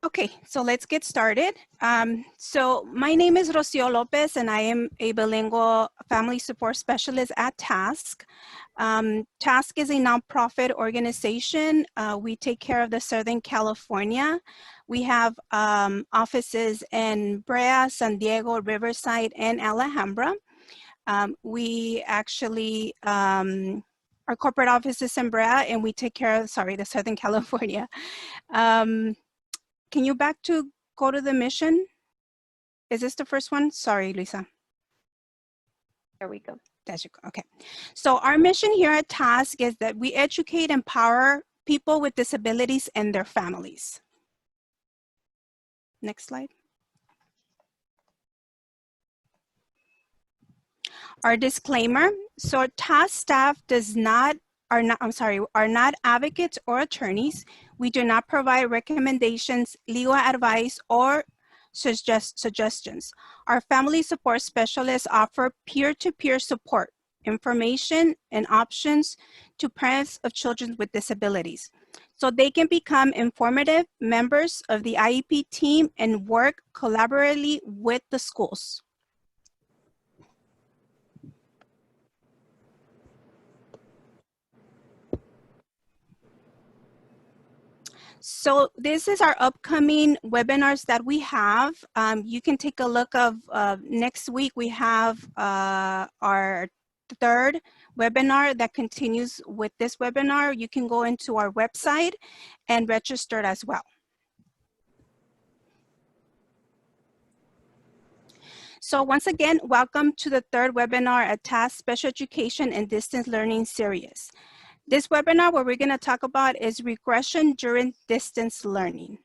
Okay, so let's get started. So my name is Rocio Lopez, and I am a bilingual family support specialist at TASC. TASC is a nonprofit organization. We take care of the Southern California. We have offices in Brea, San Diego, Riverside, and Alhambra. We actually, our corporate office is in Brea, and we take care of, the Southern California. Can you go to the mission? Is this the first one? Sorry, Lisa. There we go. There you go. Okay. So our mission here at TASC is that we educate and empower people with disabilities and their families. Next slide. Our disclaimer. So TASC staff are not advocates or attorneys. We do not provide recommendations, legal advice, or suggestions. Our family support specialists offer peer-to-peer support, information, and options to parents of children with disabilities, so they can become informative members of the IEP team and work collaboratively with the schools. So this is our upcoming webinars that we have. You can take a look of next week. We have our third webinar that continues with this webinar. You can go into our website and register as well. So once again, welcome to the third webinar at TASC Special Education and Distance Learning Series. This webinar, what we're going to talk about is regression during distance learning.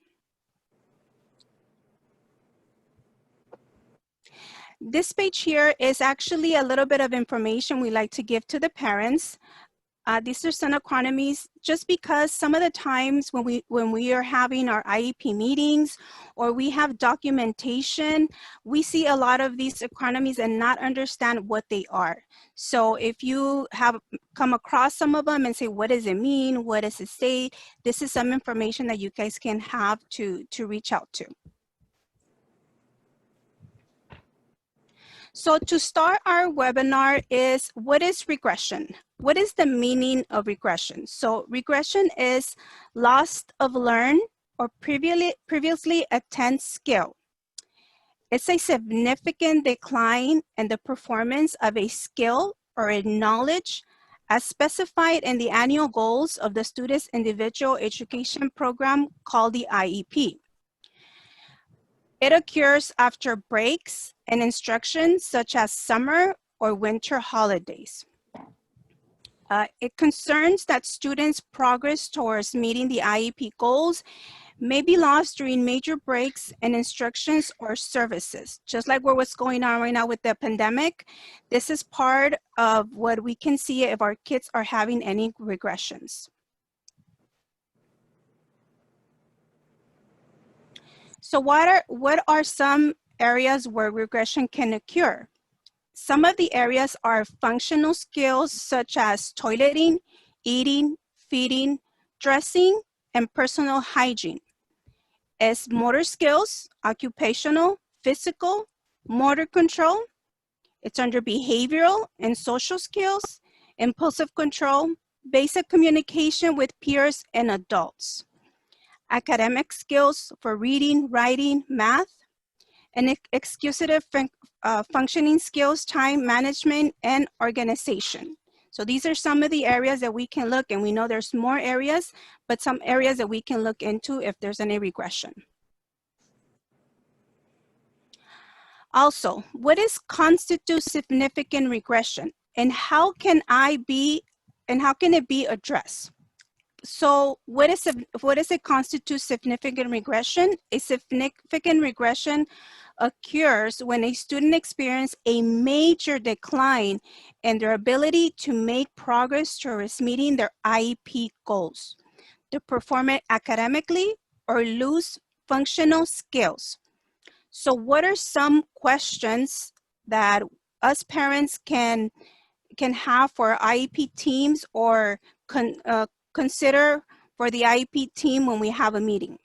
This page here is actually a little bit of information we like to give to the parents. These are some acronyms, just because some of the times when we are having our IEP meetings or we have documentation, we see a lot of these acronyms and not understand what they are. So if you have come across some of them and say, what does it mean? What does it say? This is some information that you guys can have to reach out to. So to start our webinar is, what is regression? What is the meaning of regression? So regression is loss of learned or previously attained skill. It's a significant decline in the performance of a skill or a knowledge as specified in the annual goals of the student's individual education program called the IEP. It occurs after breaks and instructions such as summer or winter holidays. It concerns that students' progress towards meeting the IEP goals may be lost during major breaks in instructions or services. Just like what's going on right now with the pandemic, this is part of what we can see if our kids are having any regressions. So what are some areas where regression can occur? Some of the areas are functional skills such as toileting, eating, feeding, dressing, and personal hygiene. It's motor skills, occupational, physical, motor control. It's under behavioral and social skills, impulsive control, basic communication with peers and adults. Academic skills for reading, writing, math, and executive functioning skills, time management, and organization. So these are some of the areas that we can look, and we know there's more areas, but some areas that we can look into if there's any regression. Also, what constitutes significant regression, and how can it be addressed? So what constitutes significant regression? A significant regression occurs when a student experiences a major decline in their ability to make progress towards meeting their IEP goals, to perform it academically, or lose functional skills. So what are some questions that us parents can have for IEP teams or consider for the IEP team when we have a meeting?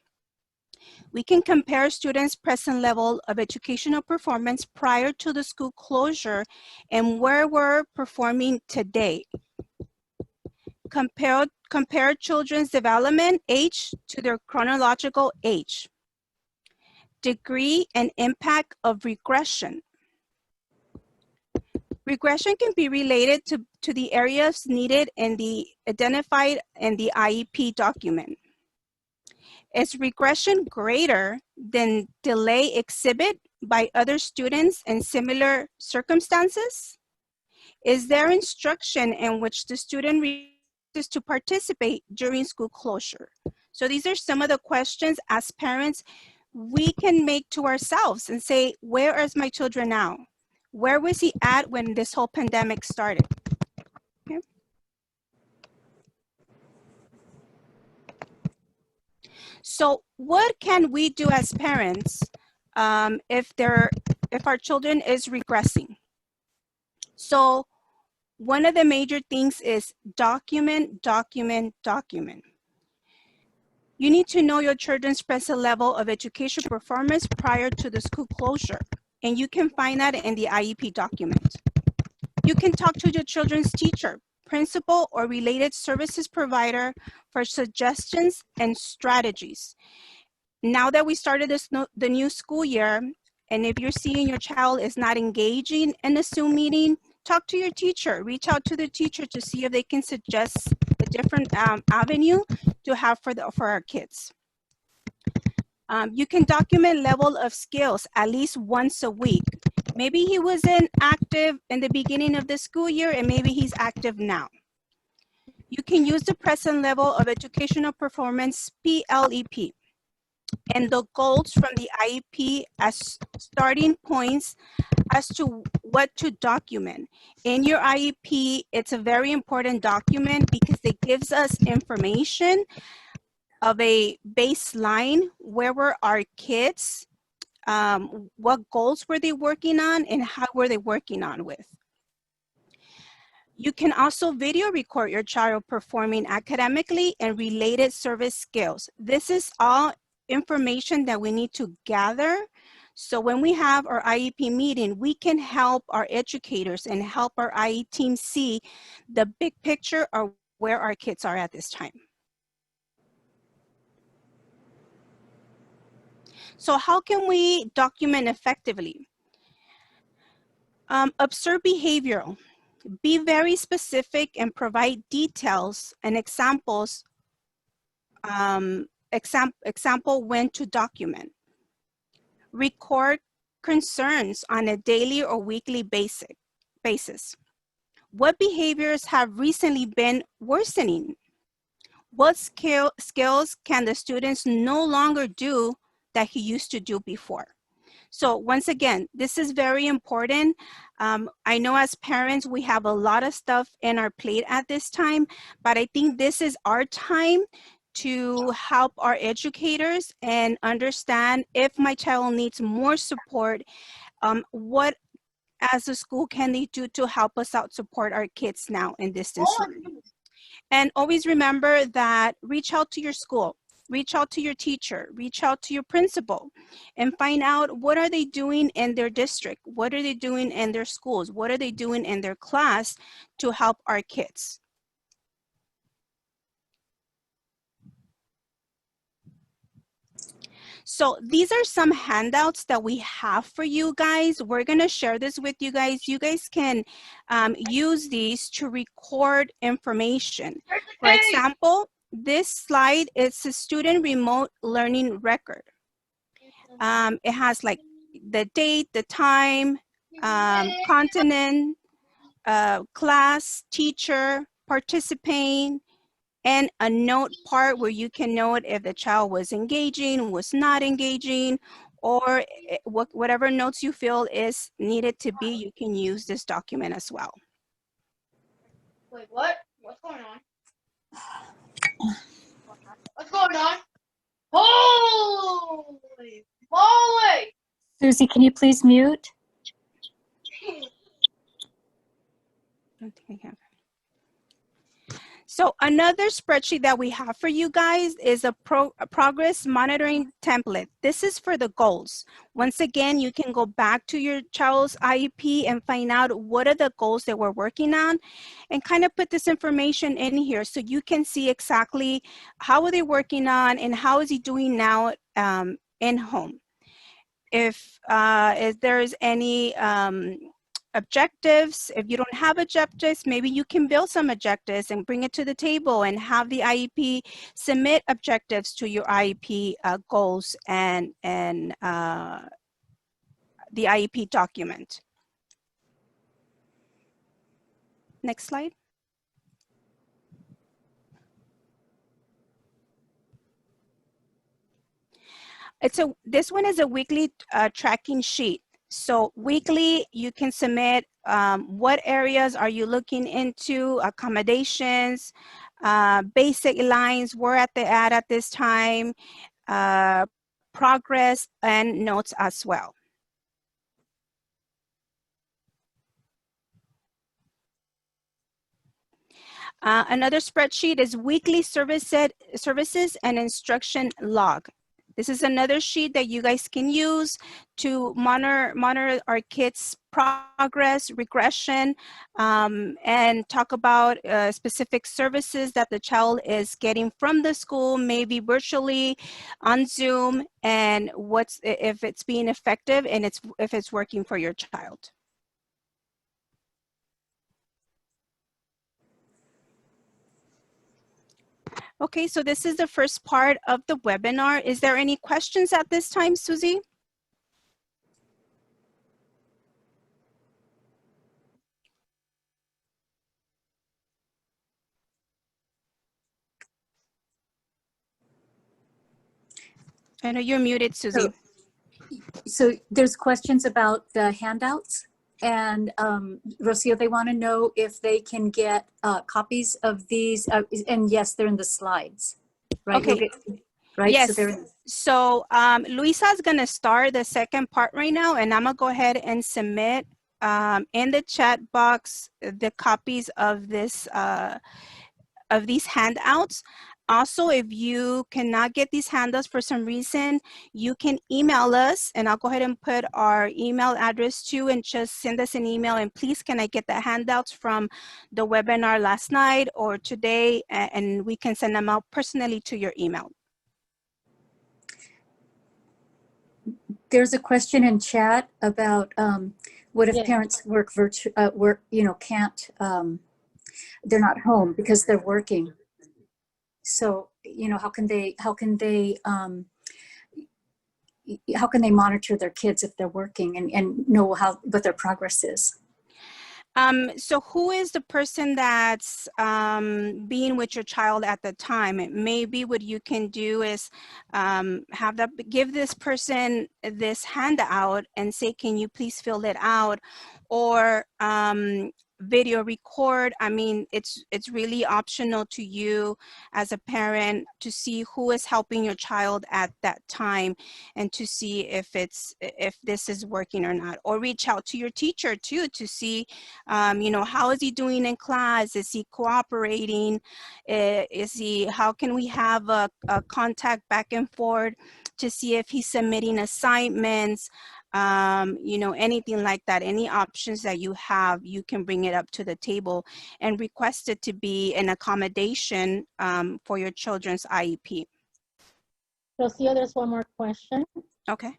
We can compare students' present level of educational performance prior to the school closure and where we're performing today. Compare children's development age to their chronological age. Degree and impact of regression. Regression can be related to the areas needed and the identified in the IEP document. Is regression greater than delay exhibit by other students in similar circumstances? Is there instruction in which the student refuses to participate during school closure? So these are some of the questions as parents we can make to ourselves and say, where is my children now? Where was he at when this whole pandemic started? Okay. So what can we do as parents if our children is regressing? So one of the major things is document, document, document. You need to know your children's present level of education performance prior to the school closure, and you can find that in the IEP document. You can talk to your children's teacher, principal, or related services provider for suggestions and strategies. Now that we started the new school year, and if you're seeing your child is not engaging in a Zoom meeting, talk to your teacher, reach out to the teacher to see if they can suggest a different avenue to have for our kids. You can document level of skills at least once a week. Maybe he wasn't active in the beginning of the school year and maybe he's active now. You can use the present level of educational performance, PLEP, and the goals from the IEP as starting points as to what to document. In your IEP, it's a very important document because it gives us information of a baseline. Where were our kids? What goals were they working on and how were they working on with? You can also video record your child performing academically and related service skills. This is all information that we need to gather. So when we have our IEP meeting, we can help our educators and help our IE team see the big picture of where our kids are at this time. So how can we document effectively? Observe behavioral. Be very specific and provide details and examples. Example when to document. Record concerns on a daily or weekly basis. What behaviors have recently been worsening? What skills can the students no longer do that he used to do before? So once again, this is very important. I know as parents, we have a lot of stuff in our plate at this time, but I think this is our time to help our educators and understand if my child needs more support, what as a school can they do to help us out support our kids now in distance learning. And always remember that reach out to your school, reach out to your teacher, reach out to your principal, and find out what are they doing in their district, what are they doing in their schools, what are they doing in their class to help our kids. So these are some handouts that we have for you guys. We're gonna share this with you guys. You guys can use these to record information. For example, this slide is a student remote learning record. It has like the date, the time, continent, class, teacher, participating, and a note part where you can note if the child was engaging, was not engaging, or whatever notes you feel is needed to be, you can use this document as well. Wait, what? What's going on? What's going on? Holy moly! Susie, can you please mute? I don't think I can. So another spreadsheet that we have for you guys is a progress monitoring template. This is for the goals. Once again, you can go back to your child's IEP and find out what are the goals that we're working on and kind of put this information in here so you can see exactly how are they working on and how is he doing now in home. If there's any objectives, if you don't have objectives, maybe you can build some objectives and bring it to the table and have the IEP submit objectives to your IEP goals and the IEP document. Next slide. This one is a weekly tracking sheet. So weekly, you can submit what areas are you looking into, accommodations, basic lines, where at this time, progress, and notes as well. Another spreadsheet is weekly services and instruction log. This is another sheet that you guys can use to monitor our kids' progress, regression, and talk about specific services that the child is getting from the school, maybe virtually on Zoom, and if it's being effective and if it's working for your child. Okay, so this is the first part of the webinar. Is there any questions at this time, Susie? I know you're muted, Susie. So there's questions about the handouts, and Rocio, they want to know if they can get copies of these, and yes, they're in the slides, right? Okay. Right? Yes. So Luisa's gonna start the second part right now, and I'm gonna go ahead and submit in the chat box the copies of this of these handouts. Also, if you cannot get these handouts for some reason, you can email us, and I'll go ahead and put our email address too, and just send us an email, and please, can I get the handouts from the webinar last night or today, and we can send them out personally to your email. there's a question in chat about what if parents work can't, they're not home because they're working. So, how can they monitor their kids if they're working and know what their progress is? So who is the person that's being with your child at the time? Maybe what you can do is give this person this handout and say, can you please fill it out? Or video record. I mean, it's really optional to you as a parent to see who is helping your child at that time and to see if this is working or not. Or reach out to your teacher too to see how is he doing in class? Is he cooperating? How can we have a contact back and forth to see if he's submitting assignments, anything like that. Any options that you have, you can bring it up to the table and request it to be an accommodation for your children's IEP. Rocio, there's one more question. Okay.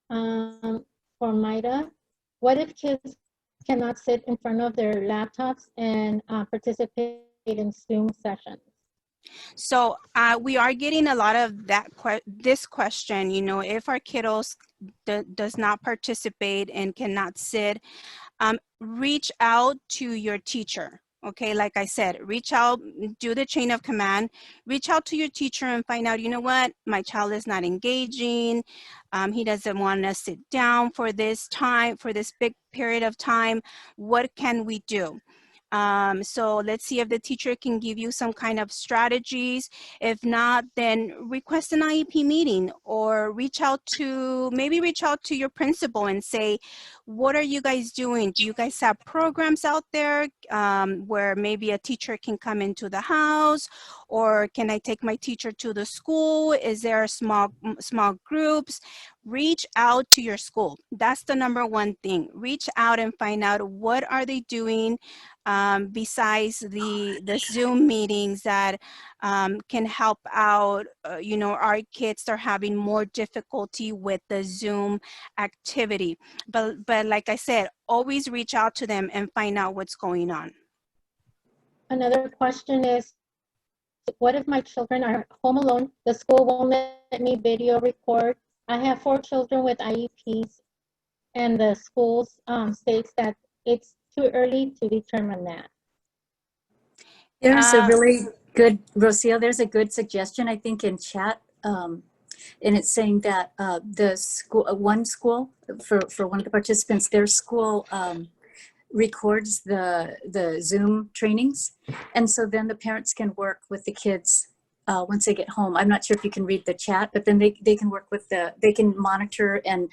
For Maida, what if kids cannot sit in front of their laptops and participate in Zoom sessions? So we are getting a lot of this question, if our kiddos does not participate and cannot sit, reach out to your teacher. Okay, like I said, reach out, do the chain of command, reach out to your teacher and find out, what, my child is not engaging. He doesn't want to sit down for this time, for this big period of time. What can we do? So let's see if the teacher can give you some kind of strategies. If not, then request an IEP meeting, or maybe reach out to your principal and say, what are you guys doing? Do you guys have programs out there where maybe a teacher can come into the house, or can I take my teacher to the school? Is there small groups? Reach out to your school. That's the number one thing. Reach out and find out what are they doing besides the Zoom meetings that can help out. Our kids are having more difficulty with the Zoom activity. But like I said, always reach out to them and find out what's going on. Another question is, what if my children are home alone? The school won't let me video record. I have 4 children with IEPs, and the school states that it's too early to determine that. There's a really good, Rocio, there's a good suggestion, I think, in chat. And it's saying that one school, for one of the participants, their school records the Zoom trainings. And so then the parents can work with the kids once they get home. I'm not sure if you can read the chat, but then they can work with they can monitor and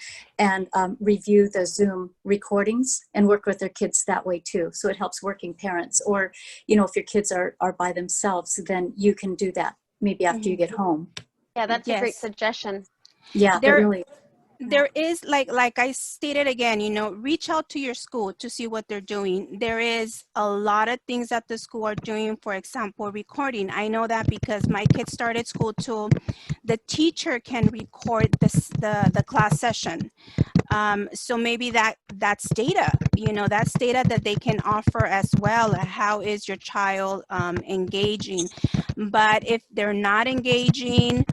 review the Zoom recordings and work with their kids that way too. So it helps working parents, or, if your kids are by themselves, then you can do that maybe after you get home. Yeah, that's a great Yes. suggestion. Yeah, There is, like I stated again, reach out to your school to see what they're doing. There is a lot of things that the school are doing. For example, recording. I know that because my kids started school too. The teacher can record the class session. So maybe that's data, that's data that they can offer as well. How is your child engaging? But if they're not engaging,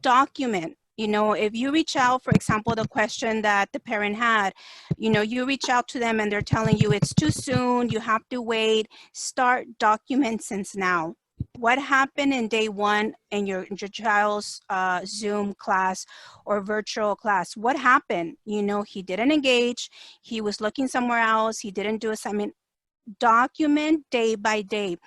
document. If you reach out, for example, the question that the parent had, you reach out to them and they're telling you it's too soon, you have to wait, start document since now. What happened in day one in your child's Zoom class or virtual class? What happened? He didn't engage, he was looking somewhere else, he didn't do assignment. Document day by day.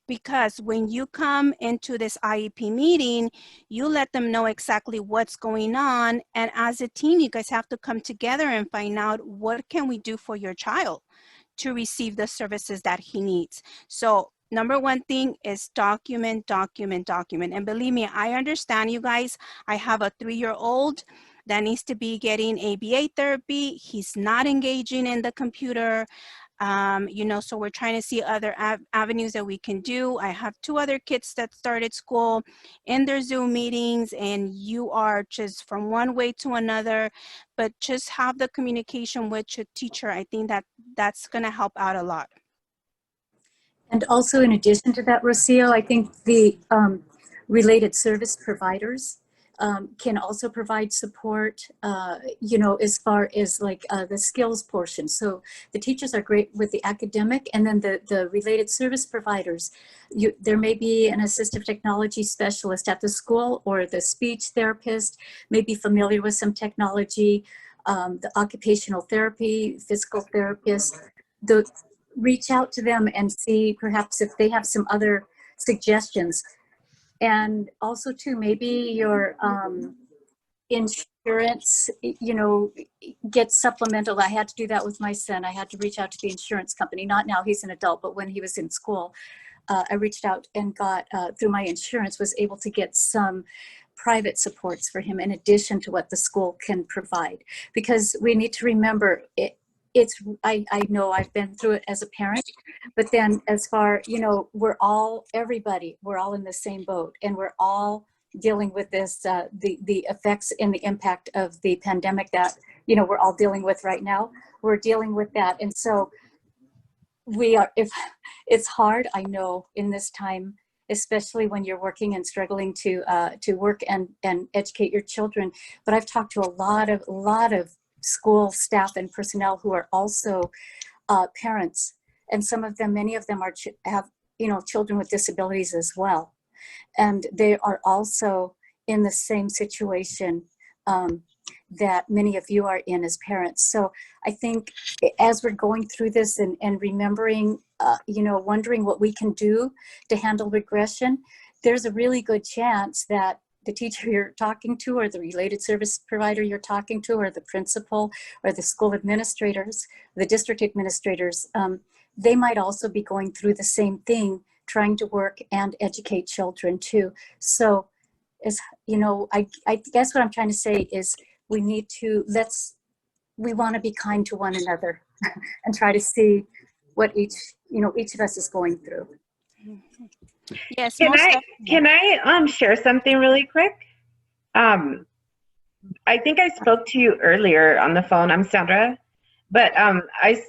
Because when you come into this IEP meeting, you let them know exactly what's going on. And as a team, you guys have to come together and find out what can we do for your child to receive the services that he needs. So number one thing is document, document, document. And believe me, I understand you guys. I have a 3-year-old that needs to be getting ABA therapy. He's not engaging in the computer. So we're trying to see other avenues that we can do. I have 2 other kids that started school in their Zoom meetings, and you are just from one way to another, but just have the communication with your teacher. I think that's going to help out a lot. And also, in addition to that, Rocio, I think the related service providers can also provide support, as far as like the skills portion. So the teachers are great with the academic, and then the related service providers. There may be an assistive technology specialist at the school, or the speech therapist may be familiar with some technology, the occupational therapy, physical therapist. Reach out to them and see perhaps if they have some other suggestions. And also too, maybe your insurance, get supplemental. I had to do that with my son. I had to reach out to the insurance company, not now, he's an adult, but when he was in school, I reached out and got, through my insurance, was able to get some private supports for him in addition to what the school can provide. Because we need to remember, I know I've been through it as a parent, but then as far, we're all in the same boat, and we're all dealing with this, the effects and the impact of the pandemic that, we're all dealing with right now. We're dealing with that. And so if it's hard, I know, in this time, especially when you're working and struggling to work and educate your children. But I've talked to a lot of school staff and personnel who are also parents, and many of them have children with disabilities as well, and they are also in the same situation that many of you are in as parents. So I think as we're going through this and remembering, you know, wondering what we can do to handle regression, there's a really good chance that the teacher you're talking to, or the related service provider you're talking to, or the principal, or the school administrators, the district administrators, they might also be going through the same thing, trying to work and educate children too. So, as you know, I guess what I'm trying to say is we need to, we want to be kind to one another and try to see what each of us is going through. Yes, Can most I definitely. share something really quick? I think I spoke to you earlier on the phone. I'm Sandra, but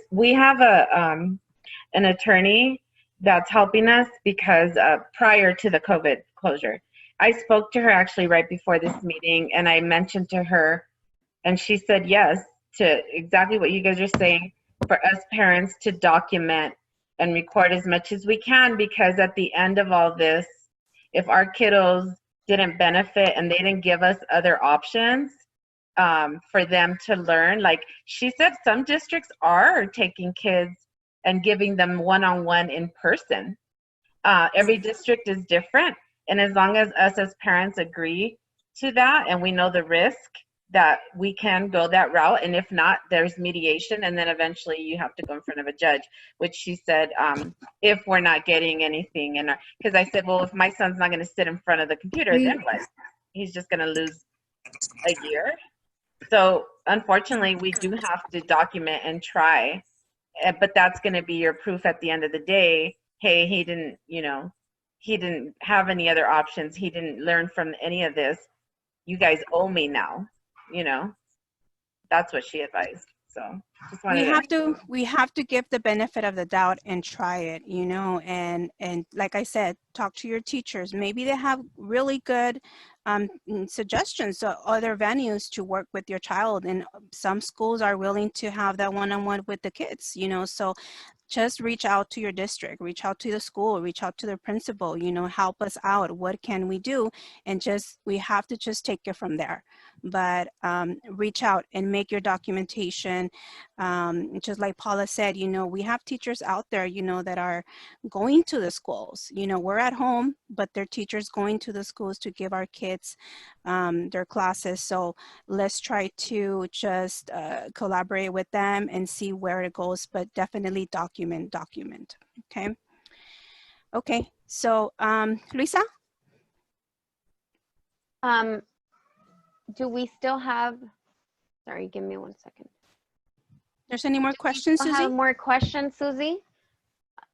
we have an attorney that's helping us because prior to the COVID closure, I spoke to her actually right before this meeting, and I mentioned to her, and she said yes to exactly what you guys are saying, for us parents to document and record as much as we can, because at the end of all this, if our kiddos didn't benefit and they didn't give us other options for them to learn, like she said, some districts are taking kids and giving them one-on-one in person. Every district is different, and as long as us as parents agree to that and we know the risk, that we can go that route, and if not, there's mediation, and then eventually you have to go in front of a judge, which she said, if we're not getting anything. And because I said, well, if my son's not going to sit in front of the computer, then what? He's just going to lose a year. So unfortunately, we do have to document and try, but that's going to be your proof at the end of the day. Hey, he didn't, you know, he didn't have any other options. He didn't learn from any of this. You guys owe me now. You know, that's what she advised. So just wanted We have to give the benefit of the doubt and try it, you know, and like I said, talk to your teachers. Maybe they have really good suggestions or other venues to work with your child, and some schools are willing to have that one-on-one with the kids, you know. So just reach out to your district, reach out to the school, reach out to the principal, you know, help us out. What can we do? And we have to just take it from there. But reach out and make your documentation. Just like Paula said, you know, we have teachers out there, you know, that are going to the schools. You know, we're at home, but they're teachers going to the schools to give our kids their classes. So let's try to just collaborate with them and see where it goes, but definitely document, okay? Okay, so Luisa? Do we still have, sorry, give me 1 second. There's any more questions, Still Susie? have more questions, Susie?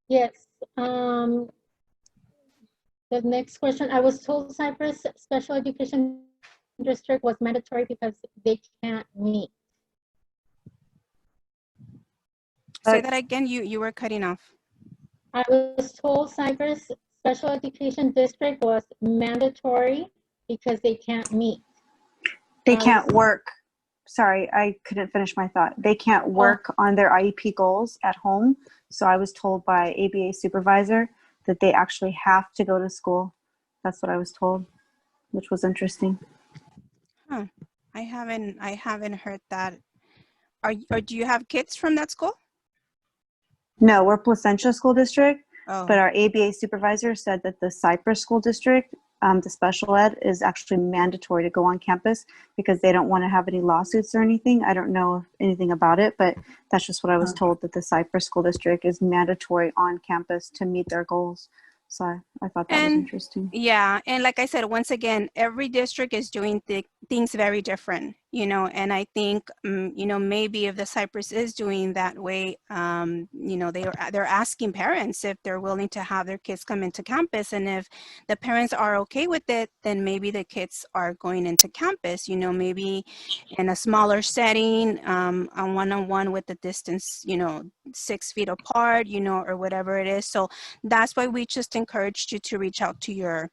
Yes. The next question, I was told Cypress Special Education District was mandatory because they can't meet. Say that again, you were cutting off. I was told Cypress Special Education District was mandatory because they can't meet. They can't work. Sorry, I couldn't finish my thought. They can't work on their IEP goals at home. So I was told by ABA supervisor that they actually have to go to school. That's what I was told, which was interesting. Huh. I haven't heard that. Or do you have kids from that school? No, we're Placentia School District, Oh. but our ABA supervisor said that the Cypress School District, the special ed, is actually mandatory to go on campus because they don't want to have any lawsuits or anything. I don't know anything about it, but that's just what I was told, that the Cypress School District is mandatory on campus to meet their goals. So I thought that was interesting. Yeah, and like I said, once again, every district is doing things very different, you know, and I think, you know, maybe if the Cypress is doing that way, you know, they're asking parents if they're willing to have their kids come into campus, and if the parents are okay with it, then maybe the kids are going into campus, you know, maybe in a smaller setting, on one-on-one with the distance, you know, 6 feet apart, you know, or whatever it is. So that's why we just encouraged you to reach out to your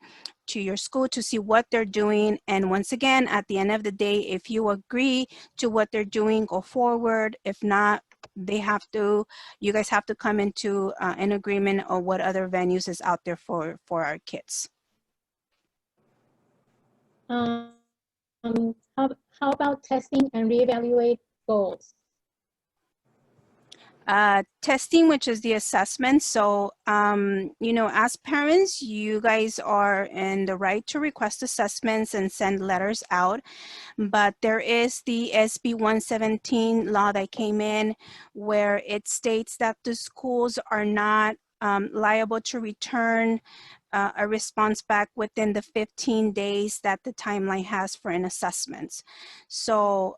school to see what they're doing. And once again, at the end of the day, if you agree to what they're doing, go forward. If not, you guys have to come into an agreement on what other venues is out there for our kids. How How about testing and reevaluate goals? Testing, which is the assessment. So, you know, as parents, you guys are in the right to request assessments and send letters out. But there is the SB 117 law that came in where it states that the schools are not liable to return a response back within the 15 days that the timeline has for an assessment. So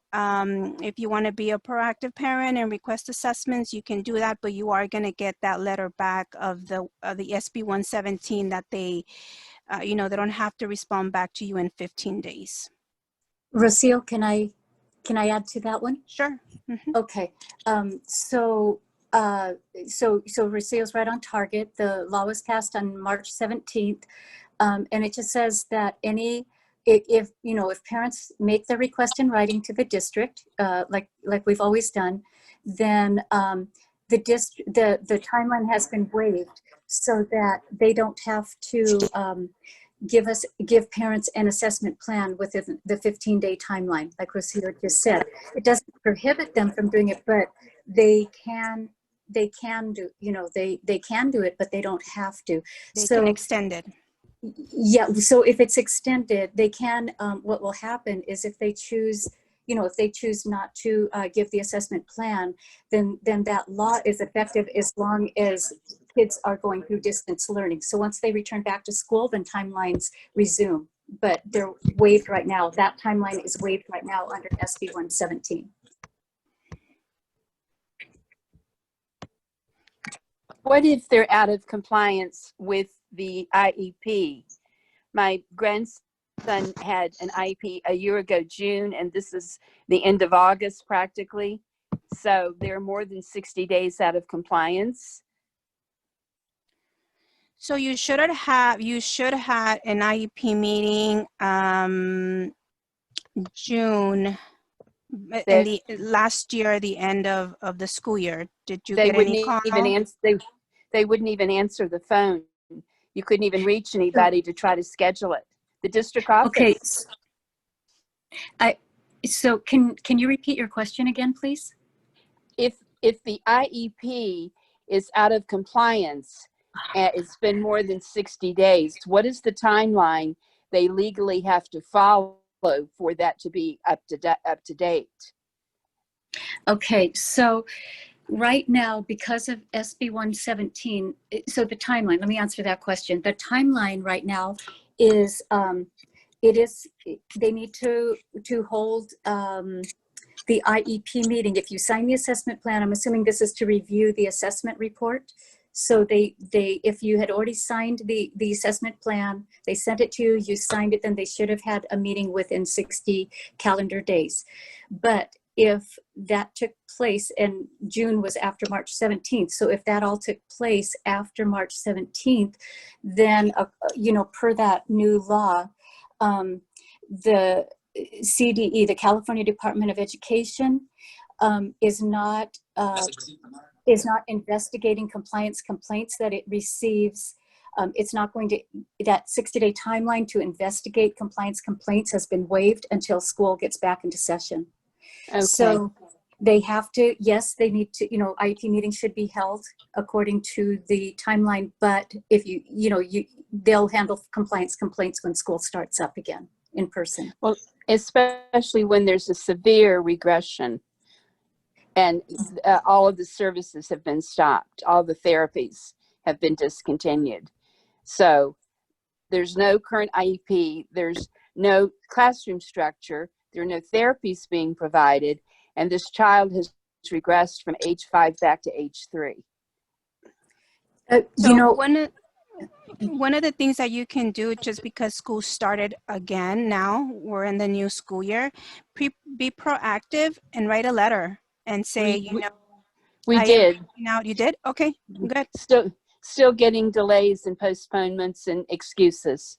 if you want to be a proactive parent and request assessments, you can do that, but you are going to get that letter back of the SB 117 that they, you know, they don't have to respond back to you in 15 days. Rocio, can I add to that one? Sure. Mhm. Okay, so Rocio's right on target. The law was passed on March 17th, and it just says that if you know, if parents make the request in writing to the district, like we've always done, then the timeline has been waived so that they don't have to give parents an assessment plan within the 15-day timeline, like Rocio just said. It doesn't prohibit them from doing it, but they can do, you know, they can do it, but they don't have to. They So can extend it. yeah, so if it's extended, they can, what will happen is if they choose, you know, if they choose not to give the assessment plan, then that law is effective as long as kids are going through distance learning. So once they return back to school, then timelines resume, but they're waived right now. That timeline is waived right now under SB 117. What if they're out of compliance with the IEP? My grandson had an IEP a year ago, June, and this is the end of August practically. So they're more than 60 days out of compliance. So you should have an IEP meeting June in the last year, the end of the school year. Did you They get wouldn't any call? even answer. They wouldn't even answer the phone. You couldn't even reach anybody to try to schedule it. The district office. Okay, so can you repeat your question again, please? If the IEP is out of compliance, and it's been more than 60 days, what is the timeline they legally have to follow for that to be up to date? Okay, so right now, because of SB 117, so the timeline, let me answer that question. The timeline right now is, they need to hold the IEP meeting. If you sign the assessment plan, I'm assuming this is to review the assessment report. So if you had already signed the assessment plan, they sent it to you, you signed it, then they should have had a meeting within 60 calendar days. But if that took place, and June was after March 17th, so if that all took place after March 17th, then, you know, per that new law, the CDE, the California Department of Education, is not investigating compliance complaints that it receives. It's not going to, that 60-day timeline to investigate compliance complaints has been waived until school gets back into session. Okay. So they have to, yes, they need to, you know, IEP meetings should be held according to the timeline, but if they'll handle compliance complaints when school starts up again in person. Well, especially when there's a severe regression and all of the services have been stopped, all the therapies have been discontinued. So there's no current IEP, there's no classroom structure, there are no therapies being provided, and this child has regressed from age 5 back to age 3. So You know, one of the things that you can do, just because school started again now, we're in the new school year, be proactive and write a letter and say, We I did. am reaching out. You did? Okay, good. Still getting delays and postponements and excuses.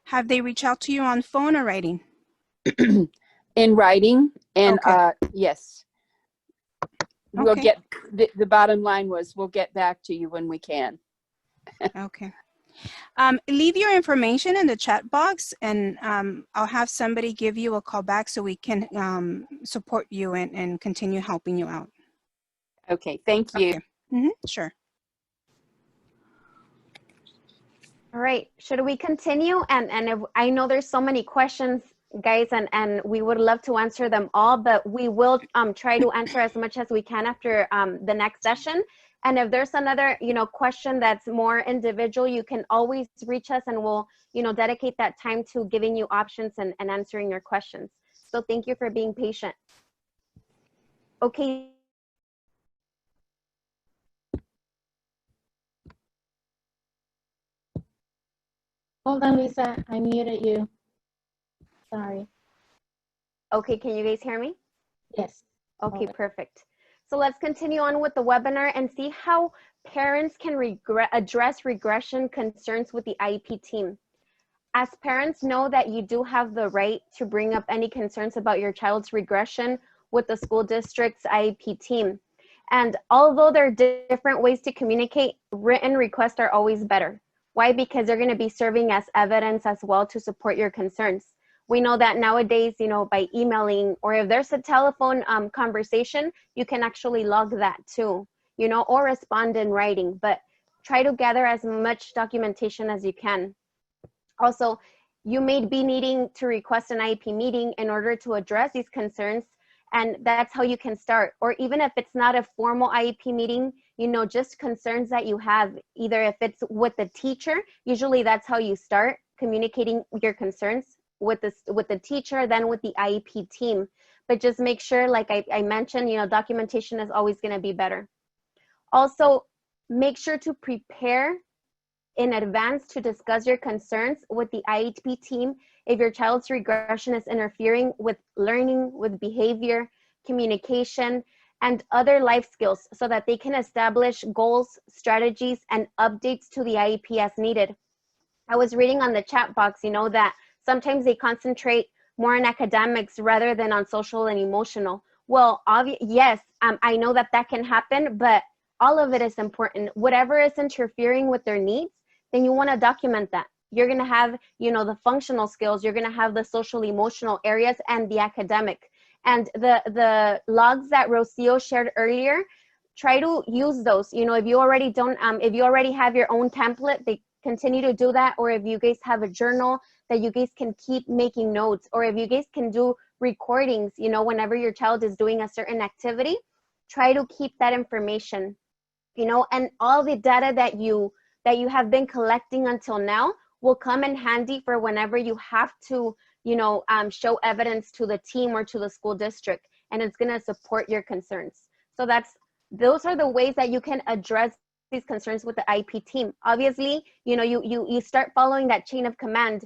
Have they reached out to you on phone or writing? In writing, and Okay. yes. We'll Okay. get, the bottom line was, we'll get back to you when we can. Okay. Leave your information in the chat box, and I'll have somebody give you a call back so we can support you and continue helping you out. Okay, thank you. Okay. Sure. All right, should we continue? And if, I know there's so many questions, guys, and we would love to answer them all, but we will try to answer as much as we can after the next session. And if there's another, question that's more individual, you can always reach us and we'll, dedicate that time to giving you options and answering your questions. So thank you for being patient. Okay. Hold on, Lisa, I muted you. Sorry. Okay, can you guys hear me? Yes. Okay, Hold on. perfect. So let's continue on with the webinar and see how parents can address regression concerns with the IEP team. As parents, know that you do have the right to bring up any concerns about your child's regression with the school district's IEP team. And although there are different ways to communicate, written requests are always better. Why? Because they're going to be serving as evidence as well to support your concerns. We know that nowadays, by emailing, or if there's a telephone conversation, you can actually log that too, or respond in writing, but try to gather as much documentation as you can. Also, you may be needing to request an IEP meeting in order to address these concerns, and that's how you can start. Or even if it's not a formal IEP meeting, just concerns that you have, either if it's with the teacher, usually that's how you start communicating your concerns with the teacher, then with the IEP team. But just make sure, like I mentioned, documentation is always going to be better. Also, make sure to prepare in advance to discuss your concerns with the IEP team if your child's regression is interfering with learning, with behavior, communication, and other life skills, so that they can establish goals, strategies, and updates to the IEP as needed. I was reading on the chat box, that sometimes they concentrate more on academics rather than on social and emotional. Well, yes, I know that can happen, but all of it is important. Whatever is interfering with their needs, then you want to document that. You're going to have, the functional skills, you're going to have the social emotional areas and the academic. And the logs that Rocio shared earlier, try to use those. If you already don't, if you already have your own template, they continue to do that. Or if you guys have a journal that you guys can keep making notes, or if you guys can do recordings, whenever your child is doing a certain activity, try to keep that information, and all the data that you have been collecting until now will come in handy for whenever you have to, show evidence to the team or to the school district, and it's going to support your concerns. So those are the ways that you can address these concerns with the IEP team. Obviously, you start following that chain of command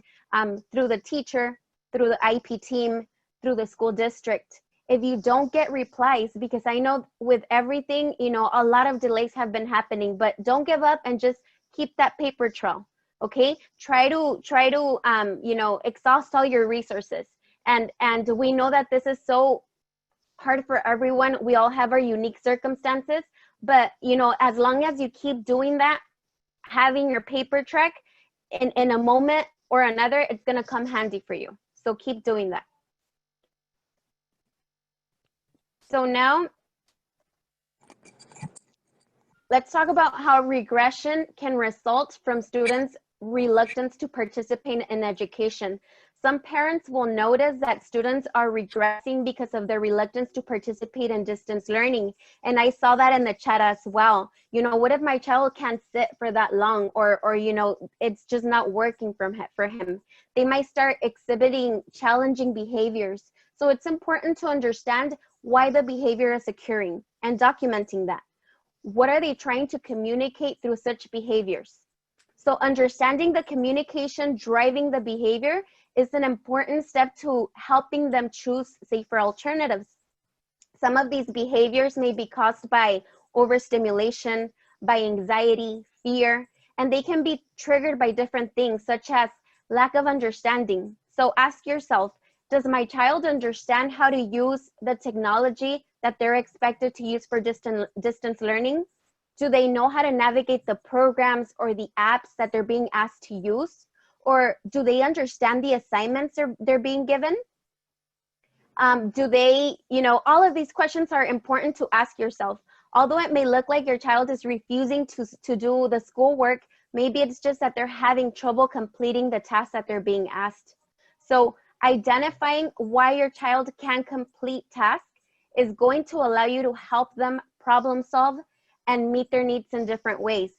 through the teacher, through the IEP team, through the school district. If you don't get replies, because I know with everything, a lot of delays have been happening, but don't give up and just keep that paper trail. Okay, try to exhaust all your resources. And we know that this is so hard for everyone. We all have our unique circumstances, but as long as you keep doing that, having your paper track in a moment or another, it's going to come handy for you. So keep doing that. So now let's talk about how regression can result from students' reluctance to participate in education. Some parents will notice that students are regressing because of their reluctance to participate in distance learning. And I saw that in the chat as well. What if my child can't sit for that long, or it's just not working for him? They might start exhibiting challenging behaviors. So it's important to understand why the behavior is occurring and documenting that. What are they trying to communicate through such behaviors? So understanding the communication driving the behavior is an important step to helping them choose safer alternatives. Some of these behaviors may be caused by overstimulation, by anxiety, fear, and they can be triggered by different things, such as lack of understanding. So ask yourself, does my child understand how to use the technology that they're expected to use for distance learning? Do they know how to navigate the programs or the apps that they're being asked to use? Or do they understand the assignments they're being given? Do they, all of these questions are important to ask yourself. Although it may look like your child is refusing to do the schoolwork, maybe it's just that they're having trouble completing the tasks that they're being asked. So identifying why your child can't complete tasks is going to allow you to help them problem solve and meet their needs in different ways.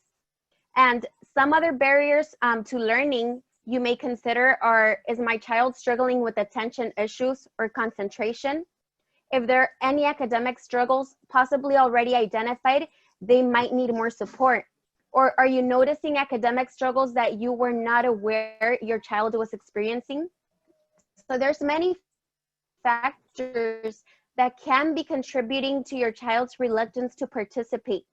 And some other barriers to learning you may consider are, is my child struggling with attention issues or concentration? If there are any academic struggles possibly already identified, they might need more support. Or are you noticing academic struggles that you were not aware your child was experiencing? So there's many factors that can be contributing to your child's reluctance to participate.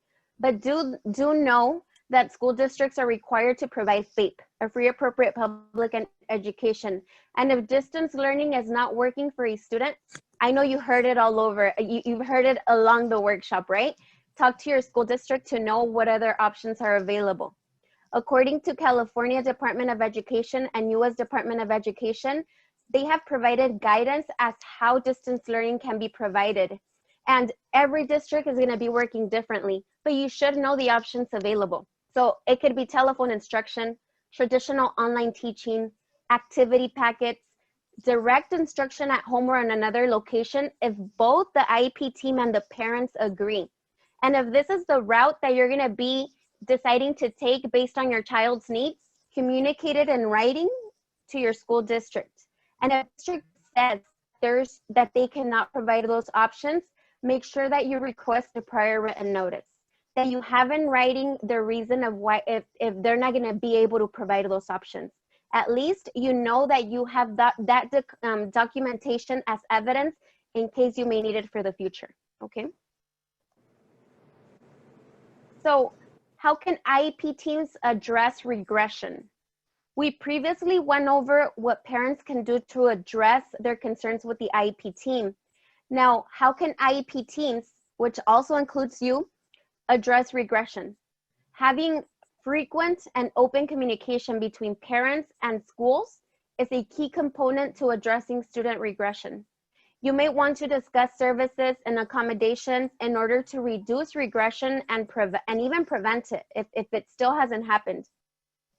But do know that school districts are required to provide FAPE, a free appropriate public education. And if distance learning is not working for a student, I know you heard it all over. You've heard it along the workshop, right? Talk to your school district to know what other options are available. According to California Department of Education and US Department of Education, they have provided guidance as how distance learning can be provided. And every district is going to be working differently, but you should know the options available. So it could be telephone instruction, traditional online teaching, activity packets, direct instruction at home or in another location if both the IEP team and the parents agree. And if this is the route that you're going to be deciding to take based on your child's needs, communicate it in writing to your school district. And if the district says that they cannot provide those options, make sure that you request a prior written notice, that you have in writing the reason of why, if they're not going to be able to provide those options. At least you know that you have that documentation as evidence in case you may need it for the future, okay? So how can IEP teams address regression? We previously went over what parents can do to address their concerns with the IEP team. Now, how can IEP teams, which also includes you, address regression? Having frequent and open communication between parents and schools is a key component to addressing student regression. You may want to discuss services and accommodations in order to reduce regression and even prevent it if it still hasn't happened.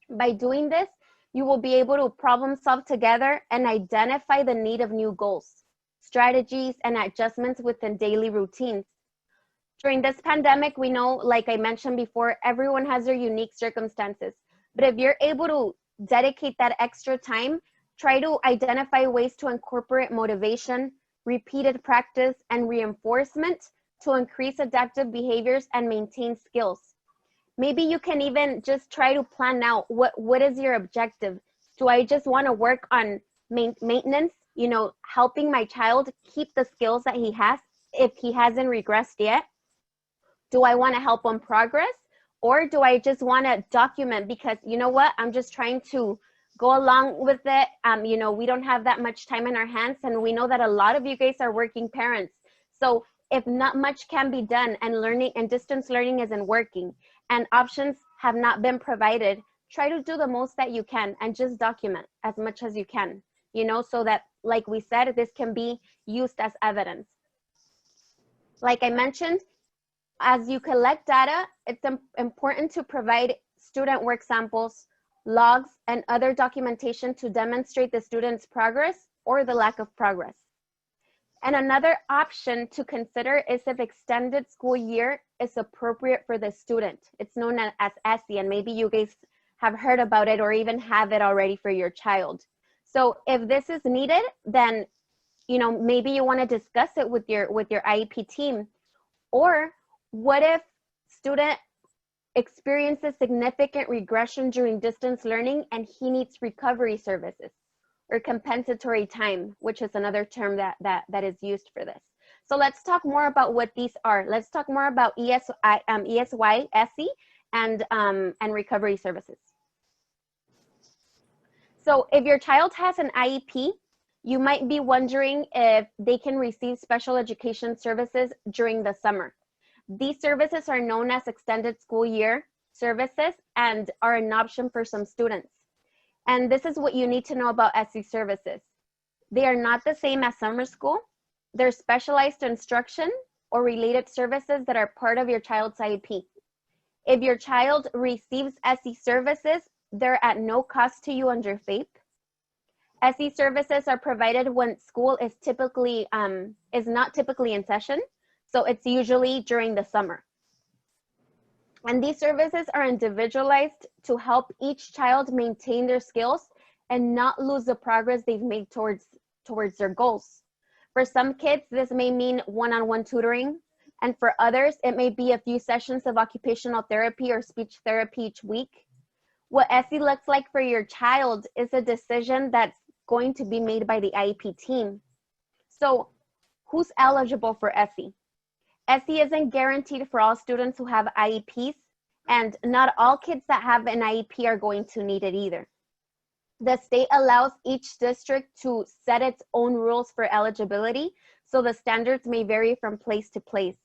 By doing this, you will be able to problem solve together and identify the need of new goals, strategies, and adjustments within daily routines. During this pandemic, we know, like I mentioned before, everyone has their unique circumstances. But if you're able to dedicate that extra time, try to identify ways to incorporate motivation, repeated practice, and reinforcement to increase adaptive behaviors and maintain skills. Maybe you can even just try to plan out what is your objective. Do I just want to work on maintenance, helping my child keep the skills that he has if he hasn't regressed yet? Do I want to help him progress? Or do I just want to document because, you know what, I'm just trying to go along with it. We don't have that much time in our hands, and we know that a lot of you guys are working parents. So if not much can be done and learning and distance learning isn't working and options have not been provided, try to do the most that you can and just document as much as you can, so that, like we said, this can be used as evidence. Like I mentioned, as you collect data, it's important to provide student work samples, logs, and other documentation to demonstrate the student's progress or the lack of progress. And another option to consider is if extended school year is appropriate for the student. It's known as ESSI, and maybe you guys have heard about it or even have it already for your child. So if this is needed, then maybe you want to discuss it with your IEP team. Or what if student experiences significant regression during distance learning and he needs recovery services or compensatory time, which is another term that is used for this. So let's talk more about what these are. Let's talk more about ESY, ESSI, and recovery services. So if your child has an IEP, you might be wondering if they can receive special education services during the summer. These services are known as extended school year services and are an option for some students. And this is what you need to know about SE services. They are not the same as summer school. They're specialized instruction or related services that are part of your child's IEP. If your child receives SE services, they're at no cost to you under FAPE. SE services are provided when school is not typically in session, so it's usually during the summer. And these services are individualized to help each child maintain their skills and not lose the progress they've made towards their goals. For some kids, this may mean one-on-one tutoring, and for others, it may be a few sessions of occupational therapy or speech therapy each week. What SE looks like for your child is a decision that's going to be made by the IEP team. So who's eligible for SE? SE isn't guaranteed for all students who have IEPs, and not all kids that have an IEP are going to need it either. The state allows each district to set its own rules for eligibility, so the standards may vary from place to place.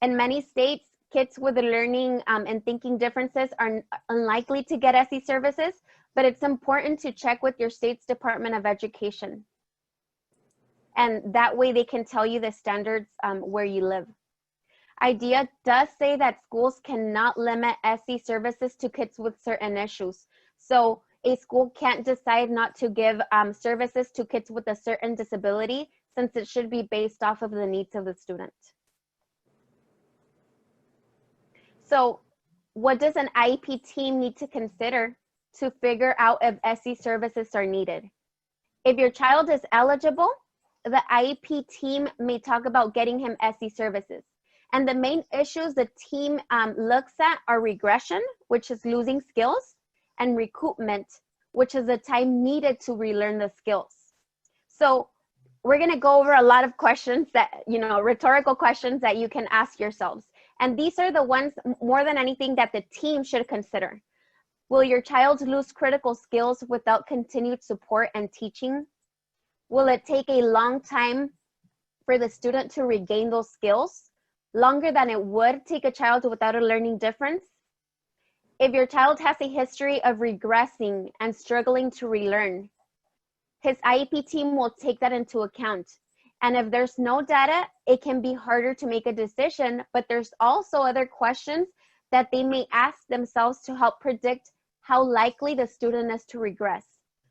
In many states, kids with learning and thinking differences are unlikely to get SE services, but it's important to check with your state's Department of Education. And that way they can tell you the standards where you live. IDEA does say that schools cannot limit SE services to kids with certain issues. So a school can't decide not to give services to kids with a certain disability, since it should be based off of the needs of the student. So what does an IEP team need to consider to figure out if SE services are needed? If your child is eligible, the IEP team may talk about getting him SE services. And the main issues the team looks at are regression, which is losing skills, and recoupment, which is the time needed to relearn the skills. So we're gonna go over a lot of questions that, rhetorical questions that you can ask yourselves. And these are the ones, more than anything, that the team should consider. Will your child lose critical skills without continued support and teaching? Will it take a long time for the student to regain those skills? Longer than it would take a child without a learning difference? If your child has a history of regressing and struggling to relearn, his IEP team will take that into account. And if there's no data, it can be harder to make a decision, but there's also other questions that they may ask themselves to help predict how likely the student is to regress.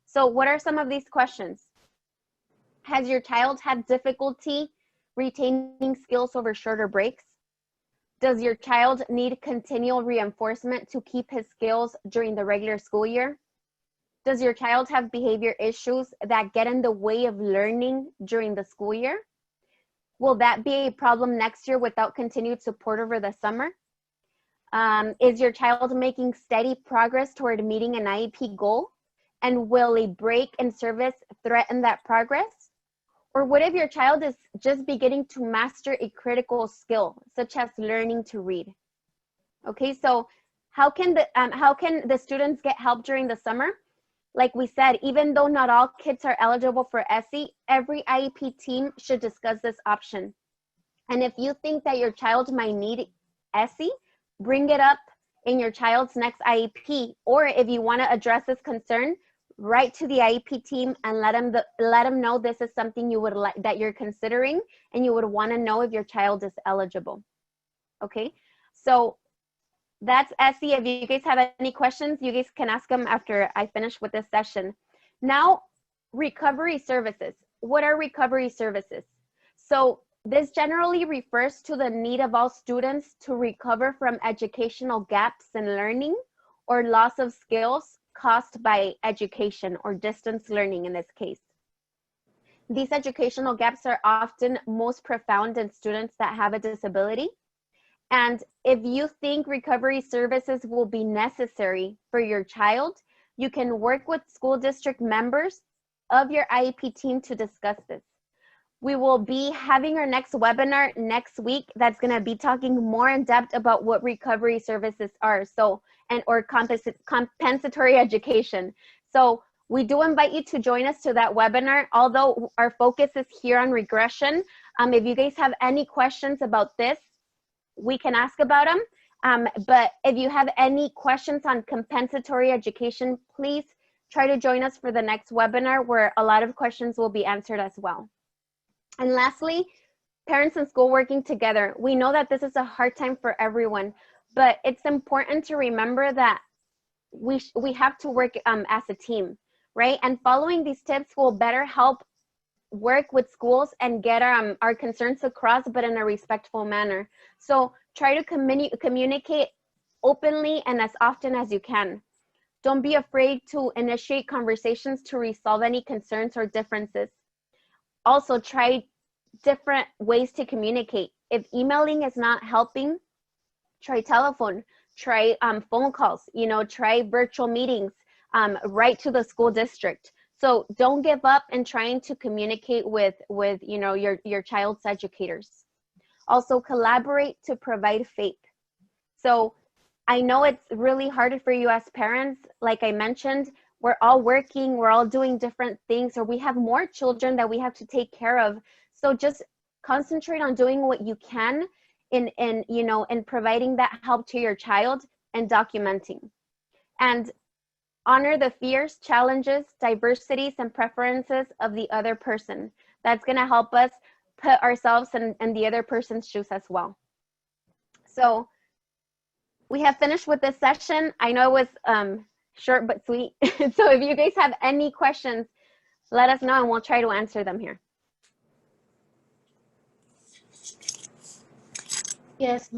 So what are some of these questions? Has your child had difficulty retaining skills over shorter breaks? Does your child need continual reinforcement to keep his skills during the regular school year? Does your child have behavior issues that get in the way of learning during the school year? Will that be a problem next year without continued support over the summer? Is your child making steady progress toward meeting an IEP goal? And will a break in service threaten that progress? Or what if your child is just beginning to master a critical skill, such as learning to read? Okay, so how can the students get help during the summer? Like we said, even though not all kids are eligible for SE, every IEP team should discuss this option. And if you think that your child might need SE, bring it up in your child's next IEP. Or if you want to address this concern, write to the IEP team and let them know this is something you would like, that you're considering, and you would want to know if your child is eligible. Okay, so that's SE. If you guys have any questions, you guys can ask them after I finish with this session. Now, recovery services. What are recovery services? So this generally refers to the need of all students to recover from educational gaps in learning or loss of skills caused by education or distance learning in this case. These educational gaps are often most profound in students that have a disability. And if you think recovery services will be necessary for your child, you can work with school district members of your IEP team to discuss this. We will be having our next webinar next week that's going to be talking more in depth about what recovery services are, or compensatory education. So we do invite you to join us to that webinar, although our focus is here on regression. If you guys have any questions about this, we can ask about them. But if you have any questions on compensatory education, please try to join us for the next webinar where a lot of questions will be answered as well. And lastly, parents and school working together. We know that this is a hard time for everyone, but it's important to remember that we have to work as a team, right? And following these tips will better help work with schools and get our concerns across, but in a respectful manner. So try to communicate openly and as often as you can. Don't be afraid to initiate conversations to resolve any concerns or differences. Also, try different ways to communicate. If emailing is not helping, try telephone, try phone calls, try virtual meetings, write to the school district. So don't give up in trying to communicate with your child's educators. Also, collaborate to provide faith. So I know it's really hard for you as parents. Like I mentioned, we're all working, we're all doing different things, or we have more children that we have to take care of. So just concentrate on doing what you can in providing that help to your child and documenting. And honor the fears, challenges, diversities, and preferences of the other person. That's going to help us put ourselves in the other person's shoes as well. So we have finished with this session. I know it was short but sweet. So if you guys have any questions, let us know and we'll try to answer them here. Yes,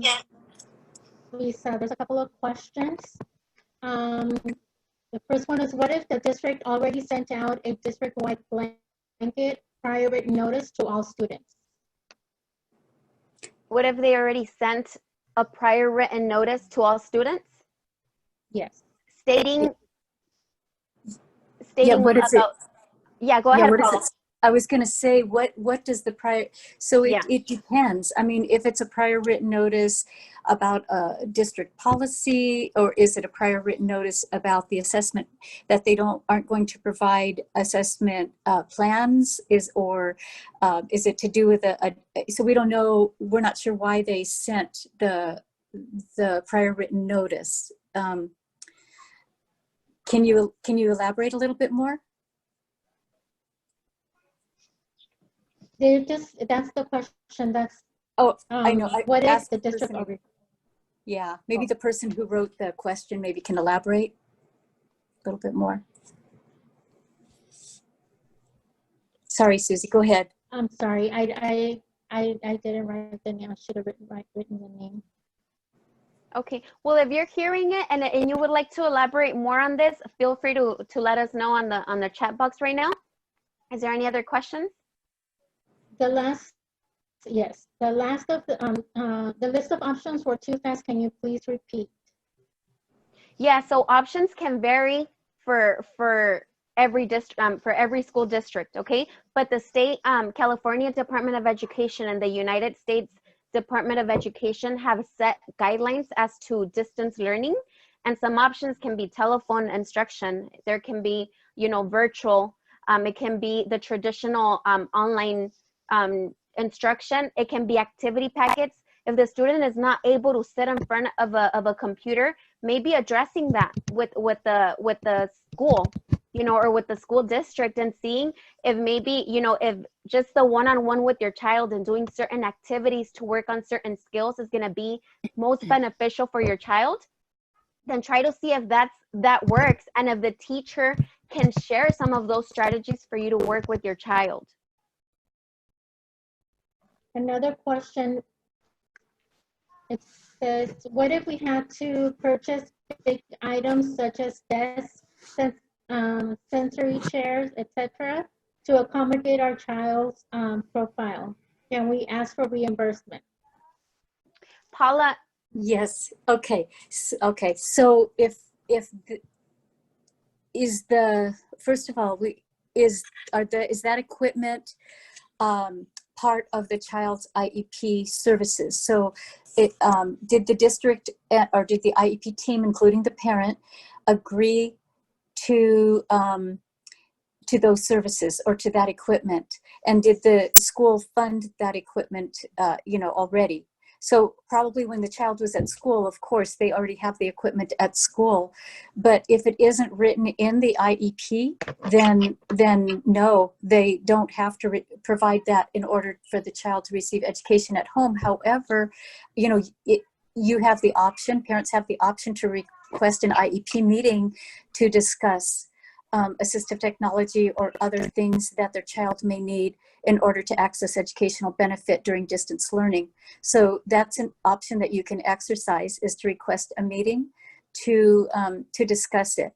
Lisa, there's a couple of questions. The first one is, what if the district already sent out a district-wide blanket prior written notice to all students? What if they already sent a prior written notice to all students? Yes. Stating what is about, yeah, go ahead, what is Paula. it? I was going to say, what does the prior, so Yeah. it depends. I mean, if it's a prior written notice about a district policy, or is it a prior written notice about the assessment that they aren't going to provide assessment plans, is it to do with so we don't know, we're not sure why they sent the prior written notice. Can you elaborate a little bit more? That's the question. That's I know. What if the district already? Yeah, maybe the person who wrote the question maybe can elaborate a little bit more. Sorry, Susie, go ahead. I'm sorry, I didn't write the name. I should have written the name. Okay, well, if you're hearing it and you would like to elaborate more on this, feel free to let us know on the chat box right now. Is there any other questions? The last of the list of options were too fast. Can you please repeat? Yeah, so options can vary for every district, for every school district, okay? But the state, California Department of Education and the United States Department of Education have set guidelines as to distance learning, and some options can be telephone instruction. There can be, virtual. It can be the traditional online instruction. It can be activity packets. If the student is not able to sit in front of a computer, maybe addressing that with the school, or with the school district, and seeing if maybe, if just the one-on-one with your child and doing certain activities to work on certain skills is going to be most beneficial for your child, then try to see if that works, and if the teacher can share some of those strategies for you to work with your child. Another question, it says, what if we had to purchase big items such as desks, sensory chairs, etc., to accommodate our child's profile? Can we ask for reimbursement? Paula? Yes, okay. So first of all, is that equipment part of the child's IEP services? So did the district or did the IEP team, including the parent, agree to those services or to that equipment? And did the school fund that equipment, already? So probably when the child was at school, of course, they already have the equipment at school. But if it isn't written in the IEP, then no, they don't have to provide that in order for the child to receive education at home. However, you know, you have the option, parents have the option to request an IEP meeting to discuss assistive technology or other things that their child may need in order to access educational benefit during distance learning. So that's an option that you can exercise, is to request a meeting to discuss it.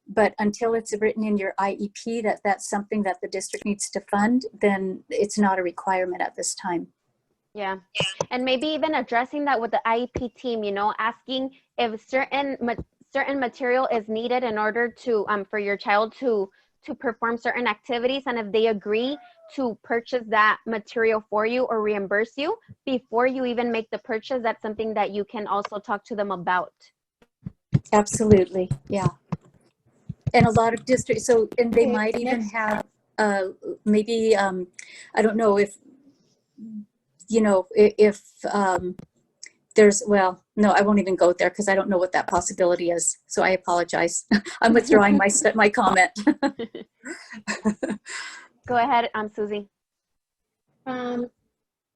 But until it's written in your IEP that that's something that the district needs to fund, then it's not a requirement at this time. Yeah, and maybe even addressing that with the IEP team, you know, asking if certain material is needed in order to for your child to perform certain activities, and if they agree to purchase that material for you or reimburse you before you even make the purchase, that's something that you can also talk to them about. Absolutely, yeah. And a lot of districts, so, and they Okay, might even next. have maybe I don't know if, you know, if there's, well, no, I won't even go there because I don't know what that possibility is. So I apologize. I'm withdrawing my comment. Go ahead, Susie. And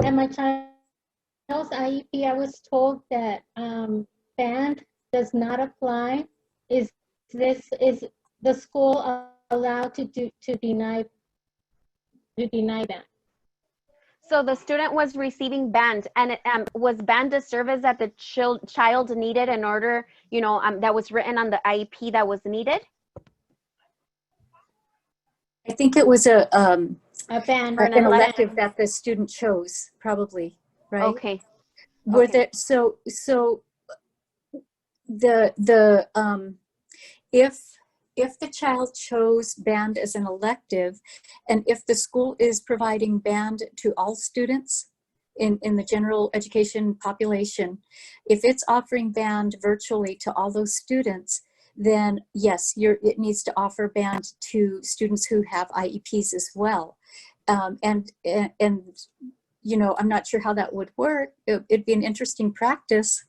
my child's IEP, I was told that band does not apply. Is the school allowed to deny that? So the student was receiving band, and it, was band a service that the child needed in order, you know, that was written on the IEP that was needed? I think it was a band. an elective that the student chose, probably, right? Okay. Were Okay. there, so if the child chose band as an elective, and if the school is providing band to all students in the general education population, if it's offering band virtually to all those students, then yes, it needs to offer band to students who have IEPs as well. And you know, I'm not sure how that would work. It'd be an interesting practice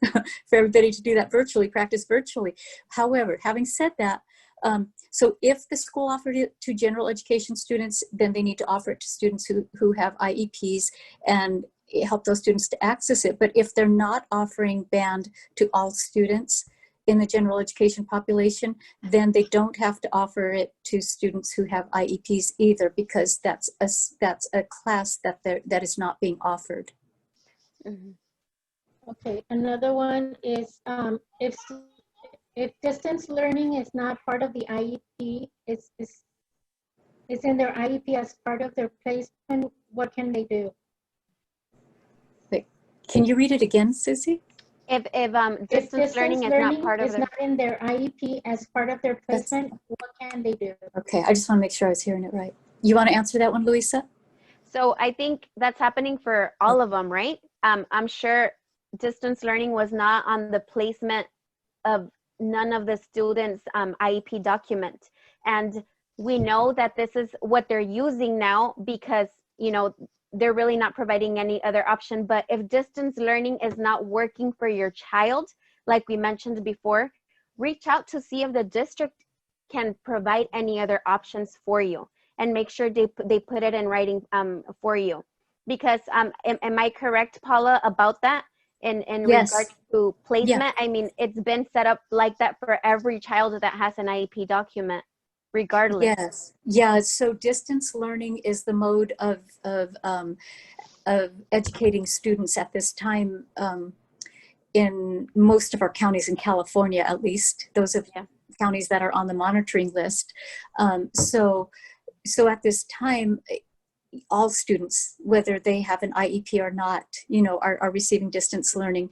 for everybody to do that virtually, practice virtually. However, having said that, so if the school offered it to general education students, then they need to offer it to students who have IEPs and help those students to access it. But if they're not offering band to all students in the general education population, then they don't have to offer it to students who have IEPs either, because that's a class that is not being offered. Mm-hmm. Okay, another one is if distance learning is not part of the IEP, it's in their IEP as part of their placement, what can they do? Wait, can you read it again, Susie? If distance learning is not part of not in their IEP as part of their placement, what can they do? Okay, I just want to make sure I was hearing it right. You want to answer that one, Luisa? So I think that's happening for all of them, right? I'm sure distance learning was not on the placement of none of the students' IEP document. And we know that this is what they're using now because, you know, they're really not providing any other option. But if distance learning is not working for your child, like we mentioned before, reach out to see if the district can provide any other options for you, and make sure they put it in writing for you. Because am I correct, Paula, about that? In Yes. regards to placement, Yeah. I mean, it's been set up like that for every child that has an IEP document, regardless. Yes. Yeah. So distance learning is the mode of educating students at this time in most of our counties in California, at least those of counties that are on the monitoring list. So at this time, all students, whether they have an IEP or not, you know, are receiving distance learning.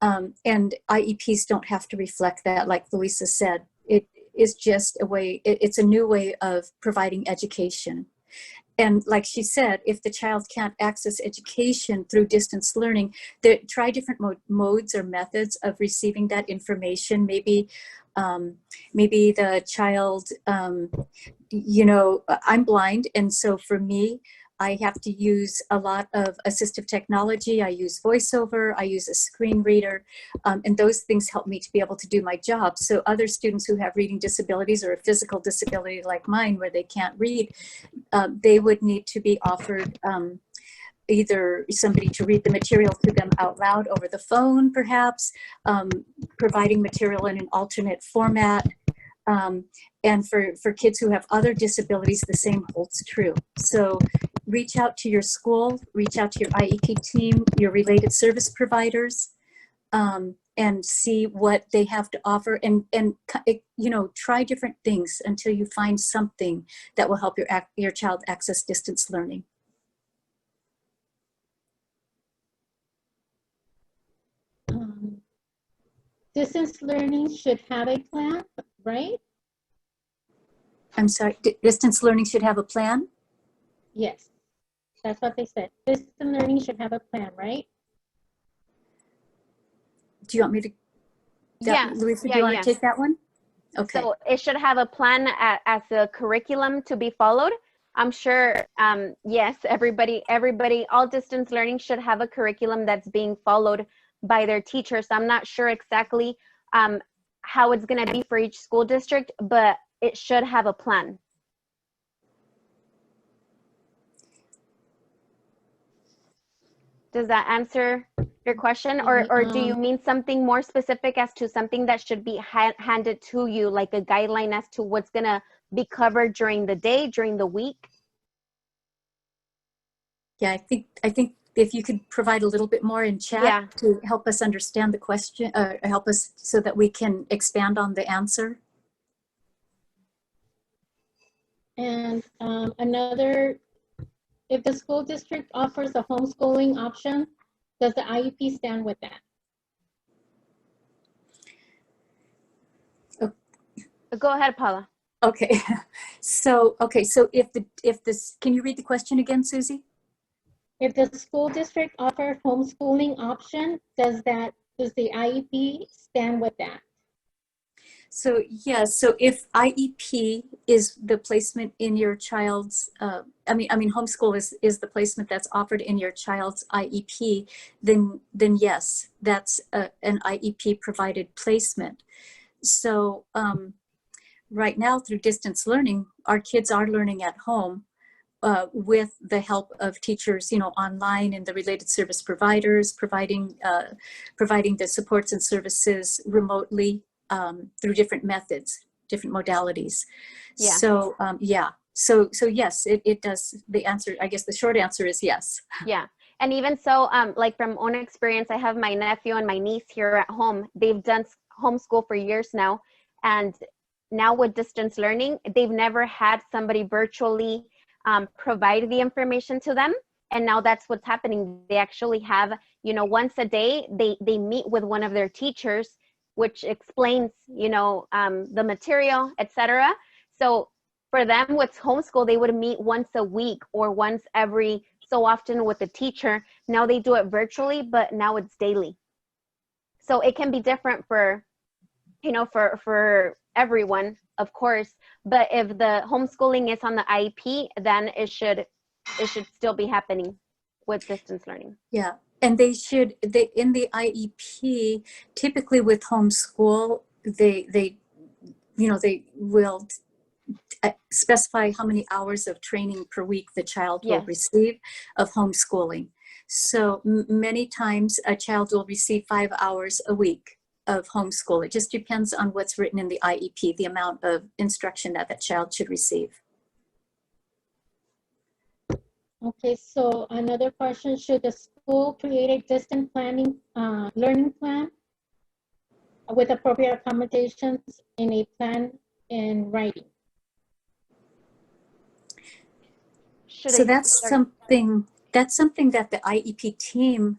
And IEPs don't have to reflect that, like Luisa said. It is just a way, it's a new way of providing education. And like she said, if the child can't access education through distance learning, try different modes or methods of receiving that information. Maybe the child, you know, I'm blind. And so for me, I have to use a lot of assistive technology. I use VoiceOver, I use a screen reader, and those things help me to be able to do my job. So other students who have reading disabilities or a physical disability like mine where they can't read, they would need to be offered either somebody to read the material to them out loud over the phone, perhaps, providing material in an alternate format. And for kids who have other disabilities, the same holds true. So reach out to your school, reach out to your IEP team, your related service providers, and see what they have to offer, and you know, try different things until you find something that will help your child access distance learning. Distance learning should have a plan, right? I'm sorry, distance learning should have a plan? Yes, that's what they said. Distance learning should have a plan, right? Do you want me to, Yeah. Louisa, do you want to take that one? Okay. So it should have a plan as a curriculum to be followed. I'm sure, yes, everybody, all distance learning should have a curriculum that's being followed by their teachers. I'm not sure exactly how it's going to be for each school district, but it should have a plan. Does that answer your question? Or do you mean something more specific as to something that should be handed to you, like a guideline as to what's going to be covered during the day, during the week? Yeah, I think if you could provide a little bit more in chat to help us understand the question, help us so that we can expand on the answer. And another, if the school district offers a homeschooling option, does the IEP stand with that? Go ahead, Paula. Okay, so if this, can you read the question again, Susie? If the school district offers homeschooling option, does the IEP stand with that? So yeah, so if IEP is the placement in your child's, I mean homeschool is the placement that's offered in your child's IEP, then yes, that's an IEP provided placement. So right now through distance learning, our kids are learning at home with the help of teachers, you know, online and the related service providers, providing the supports and services remotely through different methods, different modalities. Yeah. So yeah, so yes, it does. The answer, I guess the short answer is yes. Yeah. And even so, like from own experience, I have my nephew and my niece here at home. They've done homeschool for years now. And now with distance learning, they've never had somebody virtually provide the information to them. And now that's what's happening. They actually have, you know, once a day, they meet with one of their teachers, which explains, you know, the material, etc. So for them with homeschool, they would meet once a week or once every so often with the teacher. Now they do it virtually, but now it's daily. So it can be different for, you know, for everyone, of course. But if the homeschooling is on the IEP, then it should still be happening with distance learning. Yeah. And they in the IEP, typically with homeschool, they you know, they will specify how many hours of training per week the child will receive of homeschooling. So many times a child will receive 5 hours a week of homeschool. It just depends on what's written in the IEP, the amount of instruction that that child should receive. Okay, so another question, should the school create a distance planning learning plan with appropriate accommodations in a plan in writing? So that's something that the IEP team,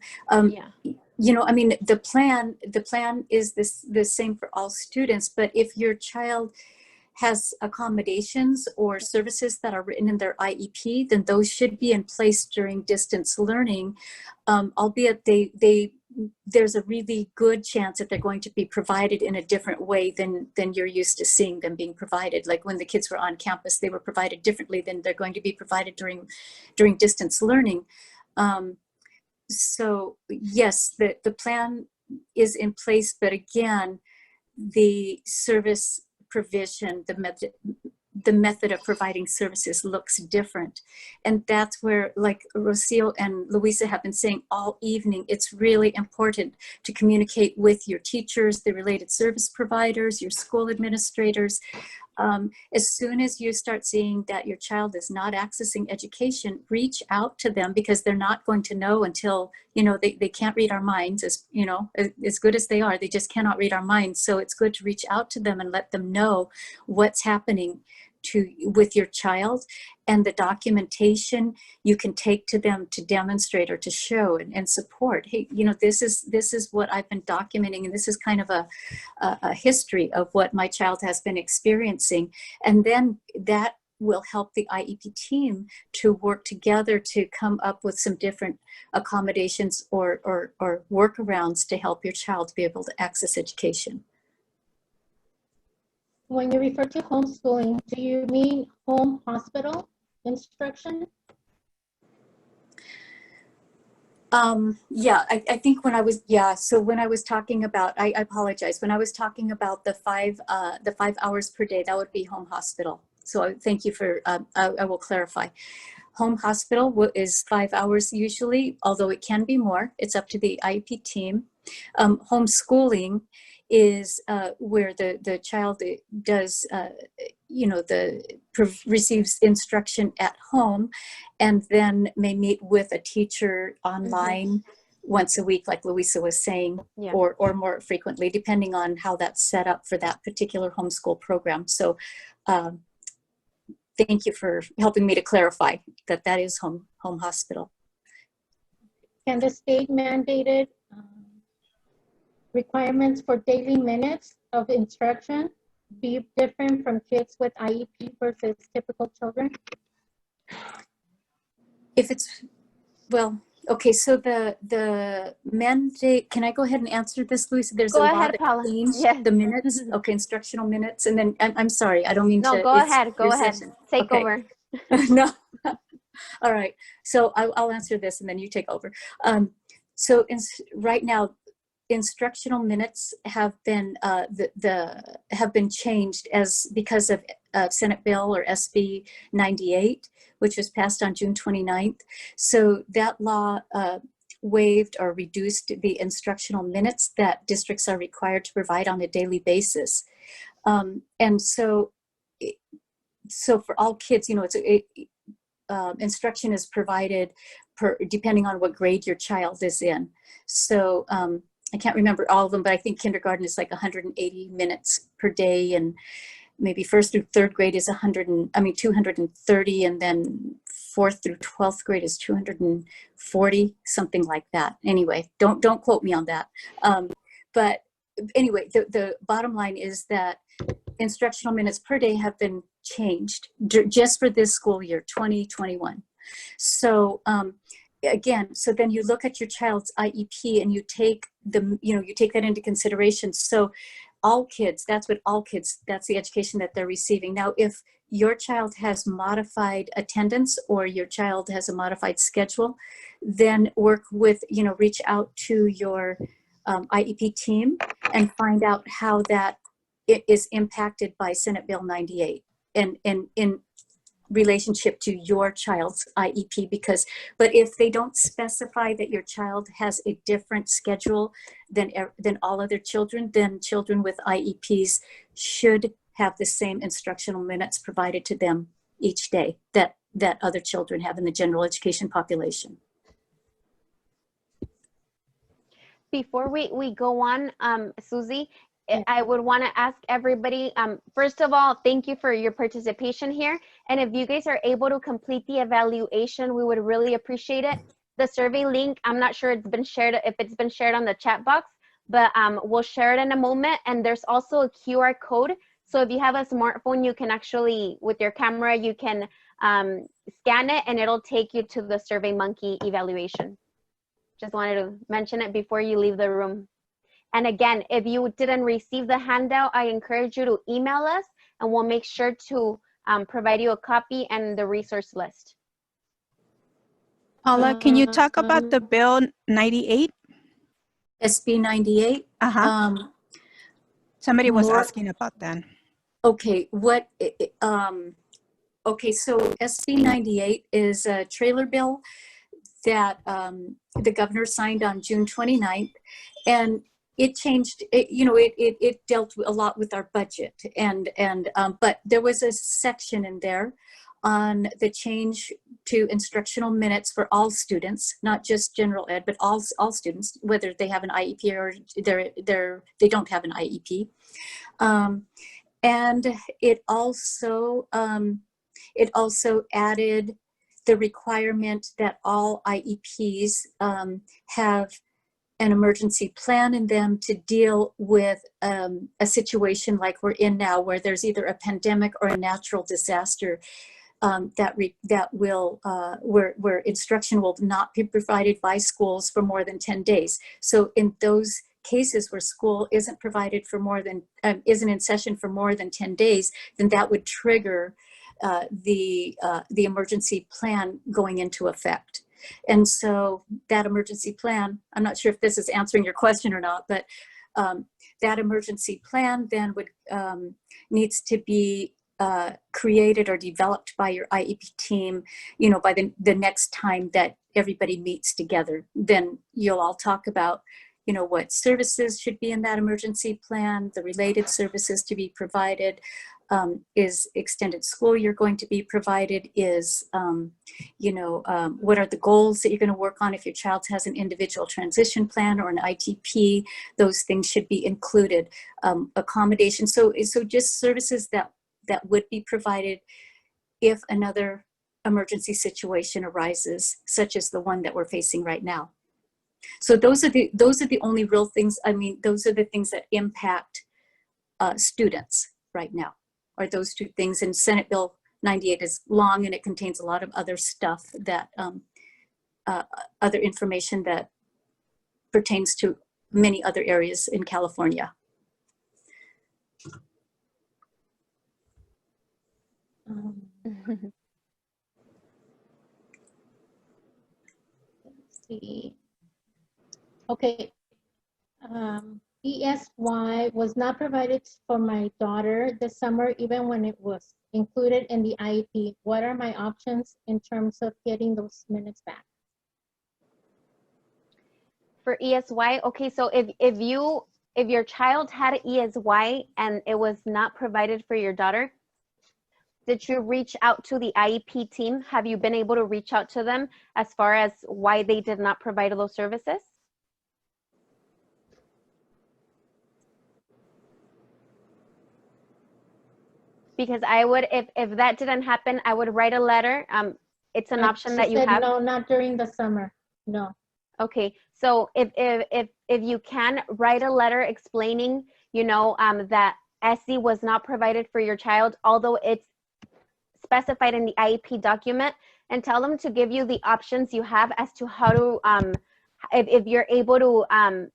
you know, I mean, the plan is the same for all students, but if your child has accommodations or services that are written in their IEP, then those should be in place during distance learning, albeit they there's a really good chance that they're going to be provided in a different way than you're used to seeing them being provided. Like when the kids were on campus, they were provided differently than they're going to be provided during distance learning. So yes, the plan is in place, but again, the service provision, the method of providing services looks different. And that's where, like Rocio and Louisa have been saying all evening, it's really important to communicate with your teachers, the related service providers, your school administrators. As soon as you start seeing that your child is not accessing education, reach out to them, because they're not going to know until, they can't read our minds, as good as they are, they just cannot read our minds. So it's good to reach out to them and let them know what's happening with your child, and the documentation you can take to them to demonstrate or to show and support. Hey, this is what I've been documenting, and this is kind of a history of what my child has been experiencing. And then that will help the IEP team to work together to come up with some different accommodations or workarounds to help your child be able to access education. When you refer to homeschooling, do you mean home hospital instruction? Yeah, I think so when I was talking about, I apologize, when I was talking about the 5 hours per day, that would be home hospital. So thank you for, I will clarify. Home hospital is 5 hours usually, although it can be more. It's up to the IEP team. Homeschooling is where the child does, receives instruction at home, and then may meet with a teacher online once a week, like Louisa was saying, or more frequently, depending on how that's set up for that particular homeschool program. So thank you for helping me to clarify that is home hospital. Can the state mandated requirements for daily minutes of instruction be different from kids with IEP versus typical children? If it's, well, okay, so the mandate, can I go ahead and answer this, Luisa? There's Go a ahead, law that Paula. changed Yes. the minutes, okay, instructional minutes, and then, I'm sorry, I don't mean to. No, go ahead, take okay. over. No, all right, so I'll answer this and then you take over. So right now, instructional minutes have been have been changed because of Senate Bill or SB 98, which was passed on June 29th. So that law waived or reduced the instructional minutes that districts are required to provide on a daily basis. And so for all kids, instruction is provided depending on what grade your child is in. So I can't remember all of them, but I think kindergarten is like 180 minutes per day, and maybe first through third grade is 230, and then fourth through 12th grade is 240, something like that. Anyway, don't quote me on that. But anyway, the bottom line is that instructional minutes per day have been changed just for this school year, 2021. So again, so then you look at your child's IEP and you take that into consideration. So all kids, that's the education that they're receiving. Now, if your child has modified attendance or your child has a modified schedule, then reach out to your IEP team and find out how that is impacted by Senate Bill 98 and in relationship to your child's IEP, but if they don't specify that your child has a different schedule than all other children, then children with IEPs should have the same instructional minutes provided to them each day that other children have in the general education population. Before we go on, Susie, I would want to ask everybody, first of all, thank you for your participation here. And if you guys are able to complete the evaluation, we would really appreciate it. The survey link, I'm not sure if it's been shared on the chat box, but we'll share it in a moment. And there's also a QR code. So if you have a smartphone, you can actually, with your camera, you can scan it and it'll take you to the SurveyMonkey evaluation. Just wanted to mention it before you leave the room. And again, if you didn't receive the handout, I encourage you to email us and we'll make sure to provide you a copy and the resource list. Paula, can you talk about the Bill 98? SB 98. Somebody was more- asking about that. Okay, okay, so SB 98 is a trailer bill that the governor signed on June 29th, and it changed, it dealt a lot with our budget, but there was a section in there on the change to instructional minutes for all students, not just general ed, but all students, whether they have an IEP or they don't have an IEP. And it also added the requirement that all IEPs have an emergency plan in them to deal with a situation like we're in now, where there's either a pandemic or a natural disaster where instruction will not be provided by schools for more than 10 days. So in those cases where school isn't provided for more than, isn't in session for more than 10 days, then that would trigger the emergency plan going into effect. And so that emergency plan, I'm not sure if this is answering your question or not, but that emergency plan then would needs to be created or developed by your IEP team, by the next time that everybody meets together. Then you'll all talk about, what services should be in that emergency plan, the related services to be provided, is extended school year going to be provided, is, what are the goals that you're going to work on if your child has an individual transition plan or an ITP, those things should be included, accommodation. So just services that would be provided if another emergency situation arises, such as the one that we're facing right now. So those are the only real things. I mean, those are the things that impact students right now, are those two things. And Senate Bill 98 is long and it contains a lot of other stuff that, other information that pertains to many other areas in California. Let's see. Okay. ESY was not provided for my daughter this summer, even when it was included in the IEP. What are my options in terms of getting those minutes back? For ESY, okay, so if your child had ESY and it was not provided for your daughter, did you reach out to the IEP team? Have you been able to reach out to them as far as why they did not provide those services? Because I would, if that didn't happen, I would write a letter. It's an option that you have. No, not during the summer. No. Okay, so if you can write a letter explaining, that SE was not provided for your child, although it's specified in the IEP document, and tell them to give you the options you have as to how to, if you're able to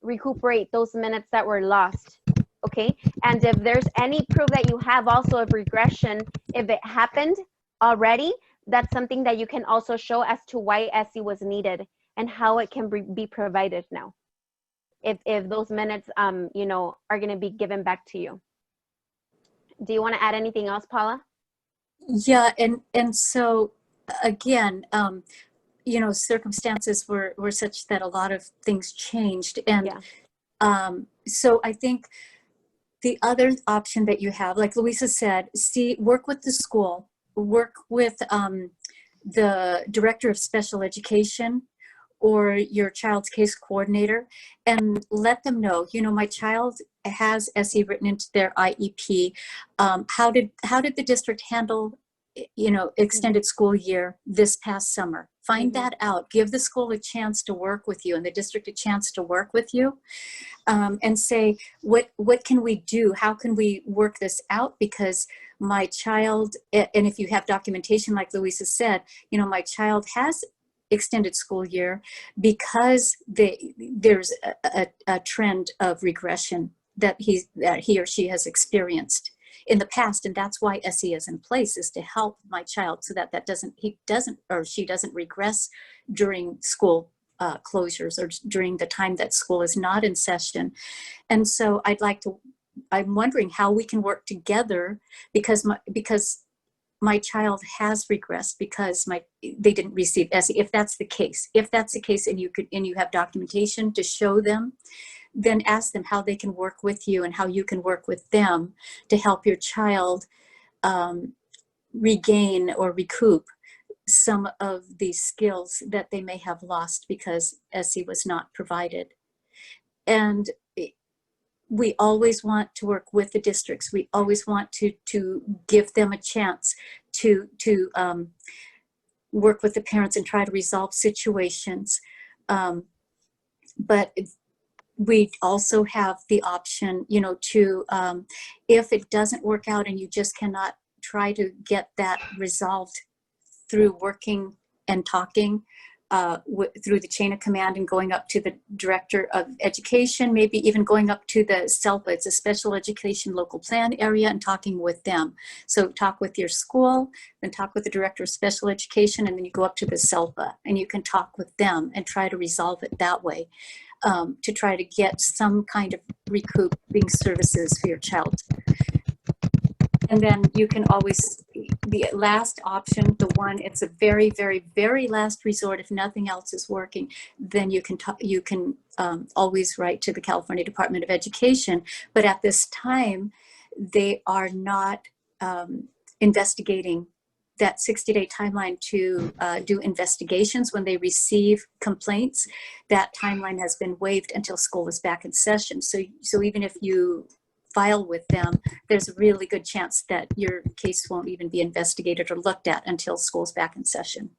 recuperate those minutes that were lost. Okay, and if there's any proof that you have also of regression, if it happened already, that's something that you can also show as to why SE was needed and how it can be provided now. If those minutes, are going to be given back to you. Do you want to add anything else, Paula? Yeah, and so again, circumstances were such that a lot of things changed, and so I think the other option that you have, like Louisa said, work with the school, work with the director of special education or your child's case coordinator, and let them know, my child has SE written into their IEP. How did the district handle, extended school year this past summer? Find that out. Give the school a chance to work with you and the district a chance to work with you, and say, what can we do? How can we work this out? Because my child, and if you have documentation like Louisa said, my child has extended school year because there's a trend of regression that he or she has experienced in the past, and that's why SE is in place, is to help my child so that he doesn't or she doesn't regress during school closures or during the time that school is not in session. And so I'm wondering how we can work together, because my child has regressed because they didn't receive SE. If that's the case, and you have documentation to show them, then ask them how they can work with you and how you can work with them to help your child regain or recoup some of these skills that they may have lost because SE was not provided. And we always want to work with the districts. We always want to give them a chance to work with the parents and try to resolve situations. But we also have the option, to, if it doesn't work out and you just cannot try to get that resolved through working and talking through the chain of command and going up to the director of education, maybe even going up to the SELPA, it's a special education local plan area, and talking with them. So talk with your school, then talk with the director of special education, and then you go up to the SELPA and you can talk with them and try to resolve it that way, to try to get some kind of recouping services for your child. And then you can always, the last option, it's a very, very, very last resort. If nothing else is working, then you can always write to the California Department of Education. But at this time, they are not investigating that 60-day timeline to do investigations when they receive complaints. That timeline has been waived until school is back in session. So even if you file with them, there's a really good chance that your case won't even be investigated or looked at until school's back in session.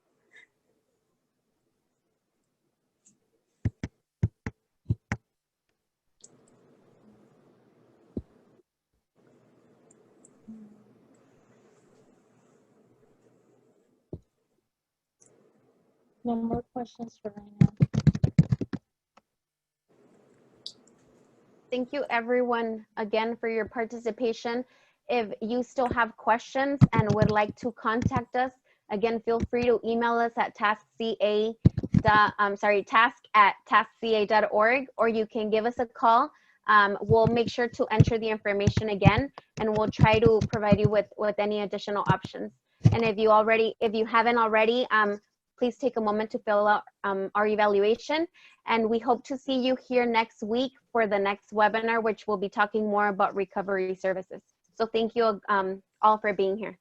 No more questions for right now. Thank you everyone again for your participation. If you still have questions and would like to contact us, again, feel free to email us at task@taskca.org, or you can give us a call. We'll make sure to enter the information again, and we'll try to provide you with any additional options. And if you haven't already, please take a moment to fill out our evaluation. And we hope to see you here next week for the next webinar, which will be talking more about recovery services. So thank you all for being here.